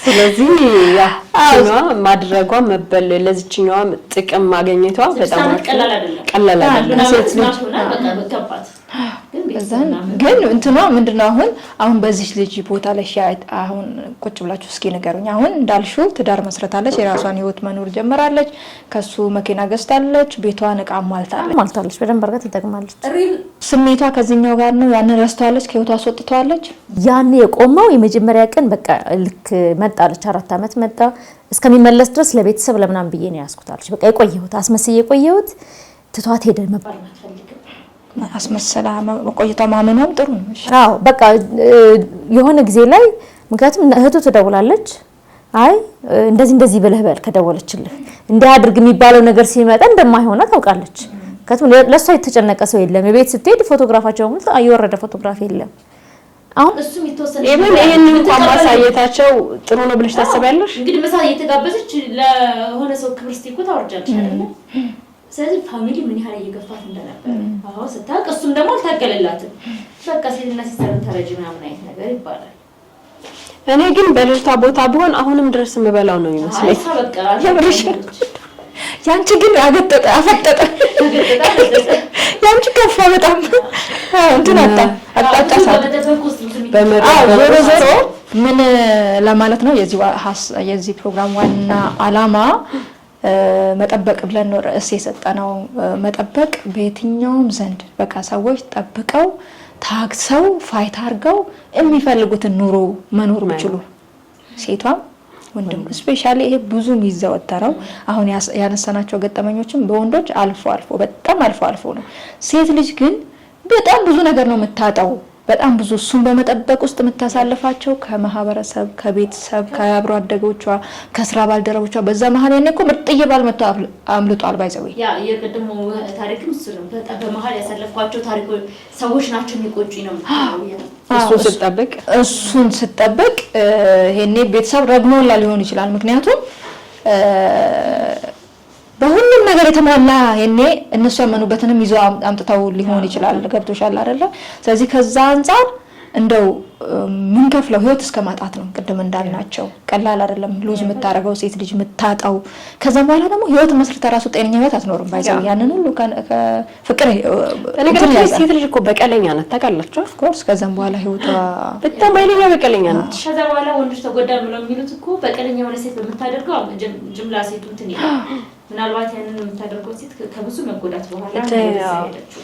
ስለዚህ ያቺኛዋ ማድረጓ መበል ለዚህኛዋ ጥቅም ማግኘቷ በጣም ቀላል አይደለም። ሴት ልጅ ግን እንትኗ ምንድነው አሁን በዚህ ልጅ ቦታ ላይ አሁን ቁጭ ብላችሁ እስኪ ንገሩኝ። አሁን እንዳልሽው ትዳር መስረታለች፣ የራሷን ህይወት መኖር ጀምራለች፣ ከሱ መኪና ገዝታለች፣ ቤቷን ዕቃ ማልታለች፣ በደንብ አድርጋ ተጠቅማለች። ስሜቷ ከዚህኛው ጋር ነው። ያንን ረስተዋለች፣ ከህይወቷ አስወጥተዋለች። ያን የቆመው የመጀመሪያ ቀን በቃ ልክ መጣለች 4 አመት መጣ እስከሚመለስ ድረስ ለቤተሰብ ለምናም ብዬ ነው ያስኩታለች። በቃ የቆየሁት አስመስዬ የቆየሁት ትቷት ሄደ መባል አስመሰላ ቆይታ ማመኗም ጥሩ ነው። አዎ በቃ የሆነ ጊዜ ላይ ምክንያቱም እህቱ ትደውላለች። አይ እንደዚህ ብለህ በል ከደወለችልህ እንዲያድርግ የሚባለው ነገር ሲመጣ እንደማይሆን ታውቃለች። ምክንያቱም ለሷ የተጨነቀ ሰው የለም። የቤት ስትሄድ ፎቶግራፋቸው ሙሉ እየወረደ ፎቶግራፍ የለም። አሁን እሱም የተወሰነ ይሄን እንኳን ማሳየታቸው ጥሩ ነው ብለሽ ታስቢያለሽ? እንግዲህ መሳይ የተጋበዘች ለሆነ ሰው ክብር ስትይቁ ታወርጃለሽ አይደል? ስለዚህ ፋሚሊ ምን ያህል እየገፋት እንደነበር አሁን ስታውቅ እሱም ደግሞ አልታገለላትም። በቃ ሴትና ሲስተር ተረጂ ምናምን አይነት ነገር ይባላል። እኔ ግን በልጅቷ ቦታ ብሆን አሁንም ድረስ የምበላው ነው የሚመስለኝ። ያንቺ ግን አፈጠጠ ያንቺ ከፋ በጣም እንትን አጣጣሳት ዞሮ ምን ለማለት ነው የዚህ ፕሮግራም ዋና አላማ መጠበቅ ብለን ነው ርዕስ የሰጠነው። መጠበቅ በየትኛውም ዘንድ በቃ ሰዎች ጠብቀው ታግሰው ፋይት አድርገው የሚፈልጉትን ኑሮ መኖር ይችላሉ። ሴቷም ወንድም ስፔሻሊ ይሄ ብዙ የሚዘወተረው አሁን ያነሳናቸው ገጠመኞችም በወንዶች በጣም አልፎ ነው። ሴት ልጅ ግን በጣም ብዙ ነገር ነው የምታጣው። በጣም ብዙ እሱን በመጠበቅ ውስጥ የምታሳልፋቸው ከማህበረሰብ፣ ከቤተሰብ፣ ከአብሮ አደጎቿ፣ ከስራ ባልደረቦቿ በዛ መሀል ያኔ እኮ ምርጥዬ ባል መጥቶ አምልጧል። ባይዘው ያ የቀደሙ ታሪክም እሱ ነው። በጣም በመሀል ያሳለፍኳቸው ታሪኮች ሰዎች ናቸው የሚቆጩኝ ነው። እሱን ስጠብቅ ይሄኔ ቤተሰብ ረግሞላ ሊሆን ይችላል። ምክንያቱም በሁሉም ነገር የተሟላ የኔ እነሱ ያመኑበትንም ይዞ አምጥተው ሊሆን ይችላል። ገብቶሻል አይደለ? ስለዚህ ከዛ አንፃር እንደው ምን ከፍለው ህይወት እስከማጣት ነው። ቅድም እንዳልናቸው ቀላል አይደለም ሉዝ የምታደርገው ሴት ልጅ የምታጣው። ከዛም በኋላ ደግሞ ህይወት መስርታ ራሱ ጤነኛ ህይወት አትኖርም። ባይዘው ያንን ሁሉ ፍቅር ነገራችን ሴት ልጅ እኮ በቀለኛ ናት ታውቃላችሁ። ኦፍ ኮርስ ከዛም በኋላ ህይወቷ በጣም ኃይለኛ በቀለኛ ናት። ከዛ በኋላ ወንዶች ተጎዳን ብለው የሚሉት እኮ በቀለኛ የሆነ ሴት በምታደርገው ጅምላ ሴቱ እንትን ይላል። ምናልባት ያንን የምታደርገው ሴት ከብዙ መጎዳት በኋላ ሄደችው።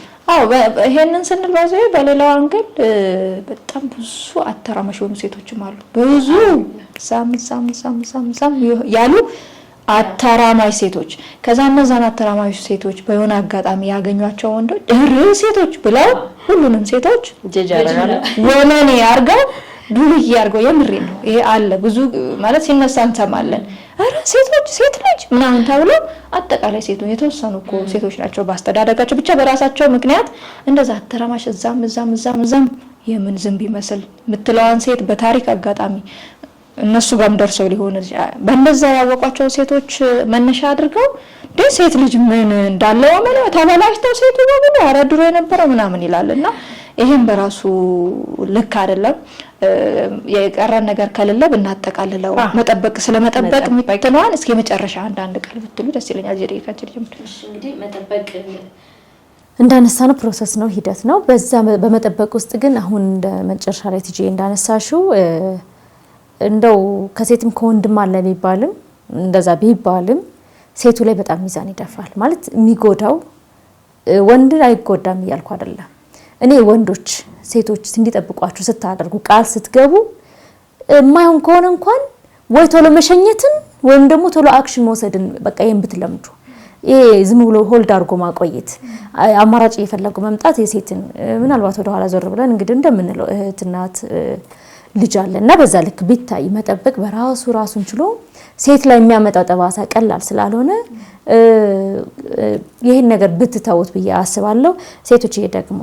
ይሄንን ስንል ባይዘው በሌላው አንግል በጣም ብዙ አተራማሽ የሆኑ ሴቶችም አሉ። ብዙ ሳም ያሉ አተራማሽ ሴቶች። ከዛ እነዛን አተራማሽ ሴቶች በሆነ አጋጣሚ ያገኟቸው ወንዶች ሴቶች ብለው ሁሉንም ሴቶች ጀጃራራ ወመኔ አርገው ዱልዬ አርገው የምሬ ነው። ይሄ አለ ብዙ ማለት ሲነሳ እንሰማለን። አረ ሴቶች ሴት ልጅ ምናምን ተብሎ አጠቃላይ ሴቶች የተወሰኑ እኮ ሴቶች ናቸው ባስተዳደጋቸው ብቻ በራሳቸው ምክንያት እንደዛ አተራማሽ እዛም የምን ዝም ቢመስል የምትለዋን ሴት በታሪክ አጋጣሚ እነሱ ጋርም ደርሰው ሊሆን በእንደዛ ያወቋቸው ሴቶች መነሻ አድርገው ሴት ልጅ ምን እንዳለው ማለት ተበላሽተው ሴቱ በሙሉ አረ ድሮ የነበረው ምናምን ይላልና ይሄን በራሱ ልክ አይደለም። የቀረን ነገር ከሌለ ብናጠቃልለው መጠበቅ ስለመጠበቅ የሚተነዋን እስኪ መጨረሻ አንዳንድ ቃል ብትሉ ደስ ይለኛል። ጀሪ ካንቺ ጀምር። እሺ እንግዲህ መጠበቅ እንዳነሳነው ፕሮሰስ ነው፣ ሂደት ነው። በዛ በመጠበቅ ውስጥ ግን አሁን እንደ መጨረሻ ላይ ትጂ እንዳነሳሽው እንደው ከሴትም ከወንድም አለ ቢባልም እንደዛ ቢባልም ሴቱ ላይ በጣም ሚዛን ይደፋል። ማለት የሚጎዳው ወንድን አይጎዳም እያልኩ አይደለም። እኔ ወንዶች ሴቶች እንዲጠብቋችሁ ስታደርጉ ቃል ስትገቡ የማይሆን ከሆነ እንኳን ወይ ቶሎ መሸኘትን ወይም ደግሞ ቶሎ አክሽን መውሰድን በቃ ይሄን ብትለምዱ፣ ይሄ ዝም ብሎ ሆልድ አድርጎ ማቆየት አማራጭ እየፈለጉ መምጣት የሴትን ምናልባት ወደ ኋላ ዞር ብለን እንግዲህ እንደምንለው እህትናት ልጅ አለና በዛ ልክ ቢታይ መጠበቅ በራሱ ራሱን ችሎ ሴት ላይ የሚያመጣው ጠባሳ ቀላል ስላልሆነ ይሄን ነገር ብትተውት ብዬ አስባለሁ። ሴቶች ይሄ ደግሞ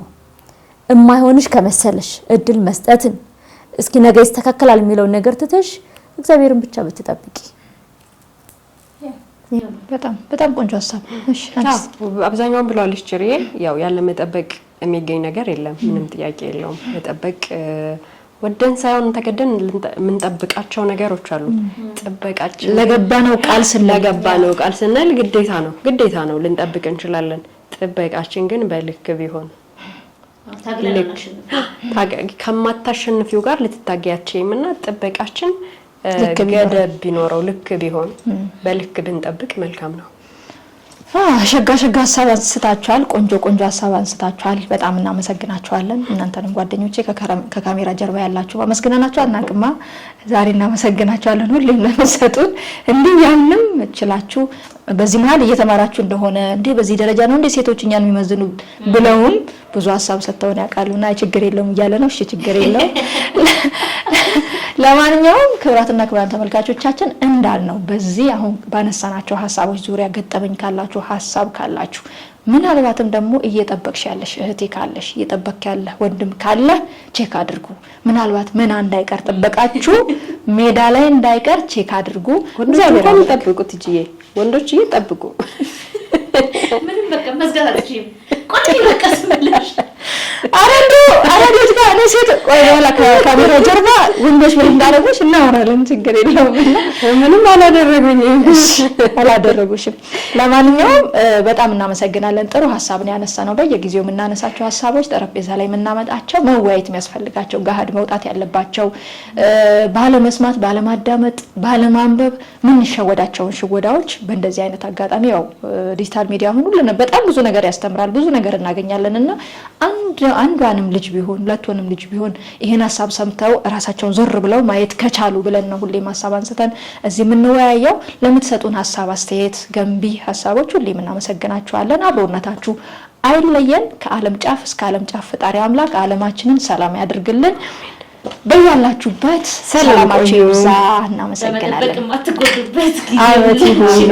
የማይሆንሽ ከመሰለሽ እድል መስጠትን እስኪ ነገ ይስተካከላል የሚለው ነገር ትተሽ እግዚአብሔርን ብቻ ብትጠብቂ በጣም ቆንጆ ሀሳብ። እሺ አብዛኛውን ብለዋለች ጭሬ። ያው ያለ መጠበቅ የሚገኝ ነገር የለም፣ ምንም ጥያቄ የለውም። መጠበቅ ወደን ሳይሆን ተገደን የምንጠብቃቸው ነገሮች አሉ። ጥበቃችን ለገባነው ቃል ስንል ግዴታ ነው ልንጠብቅ እንችላለን። ጥበቃችን ግን በልክ ቢሆን ከማታሸንፊው ጋር ልትታገያቸውምና ጥበቃችን ገደብ ቢኖረው ልክ ቢሆን በልክ ብንጠብቅ መልካም ነው። ሸጋ ሀሳብ አንስታችኋል። ቆንጆ ሀሳብ አንስታችኋል። በጣም እናመሰግናችኋለን። እናንተንም ጓደኞቼ ከካሜራ ጀርባ ያላችሁ አመስግናናችሁ አናቅማ። ዛሬ እናመሰግናችኋለን ሁሌም ለምትሰጡን እንዲህ ያንም እችላችሁ በዚህ መሀል እየተማራችሁ እንደሆነ እንዴ በዚህ ደረጃ ነው እንዴ ሴቶች እኛን የሚመዝኑ ብለውም ብዙ ሀሳብ ሰጥተውን ያውቃሉና ችግር የለውም እያለ ነው። እሺ ችግር የለውም። ለማንኛውም ክብራትና ክብራን ተመልካቾቻችን እንዳልነው በዚህ አሁን ባነሳናቸው ሀሳቦች ዙሪያ ገጠመኝ ካላችሁ ሀሳብ ካላችሁ ምናልባትም ደግሞ እየጠበቅሽ ያለሽ እህቴ ካለሽ እየጠበቅ ያለ ወንድም ካለ ቼክ አድርጉ። ምናልባት ምን እንዳይቀር ጥበቃችሁ ሜዳ ላይ እንዳይቀር ቼክ አድርጉ። ወንዶች ጠብቁት እጂ ወንዶች ይጠብቁ። ምንም በቃ መዝጋታችሁ ቆይ በቃስ መለሽ አረዶች ጋር ነው ሴት ቆይ ወላ ካሜራ ጀርባ ወንዶች ምን እንዳደረጉሽ እናወራለን። ችግር የለውም። ምንም አላደረጉሽም። ለማንኛውም በጣም እናመሰግናለን። ጥሩ ሀሳብ ነው ያነሳነው። በየጊዜው የምናነሳቸው ሀሳቦች ጠረጴዛ ላይ የምናመጣቸው መወያየት የሚያስፈልጋቸው ጋሃድ መውጣት ያለባቸው ባለመስማት፣ ባለማዳመጥ፣ ባለማንበብ ምን ሸወዳቸውን ሽወዳዎች በእንደዚህ አይነት አጋጣሚ ያው ዲጂታል ሚዲያ ሁሉ በጣም ብዙ ነገር ያስተምራል፣ ብዙ ነገር እናገኛለንና አንዷንም ልጅ ቢሆን ሁለቱንም ልጅ ቢሆን ይሄን ሀሳብ ሰምተው ራሳቸውን ዞር ብለው ማየት ከቻሉ ብለን ነው ሁሌም ሀሳብ አንስተን እዚህ የምንወያየው። ለምትሰጡን ሀሳብ አስተያየት፣ ገንቢ ሀሳቦች ሁሌም እናመሰግናችኋለን። አብሮነታችሁ አይለየን። ከዓለም ጫፍ እስከ ዓለም ጫፍ ፈጣሪ አምላክ ዓለማችንን ሰላም ያድርግልን። በያላችሁበት ሰላማችሁ ይብዛ። እናመሰግናለን። ለመጠበቅ ማትጎዱበት ጊዜ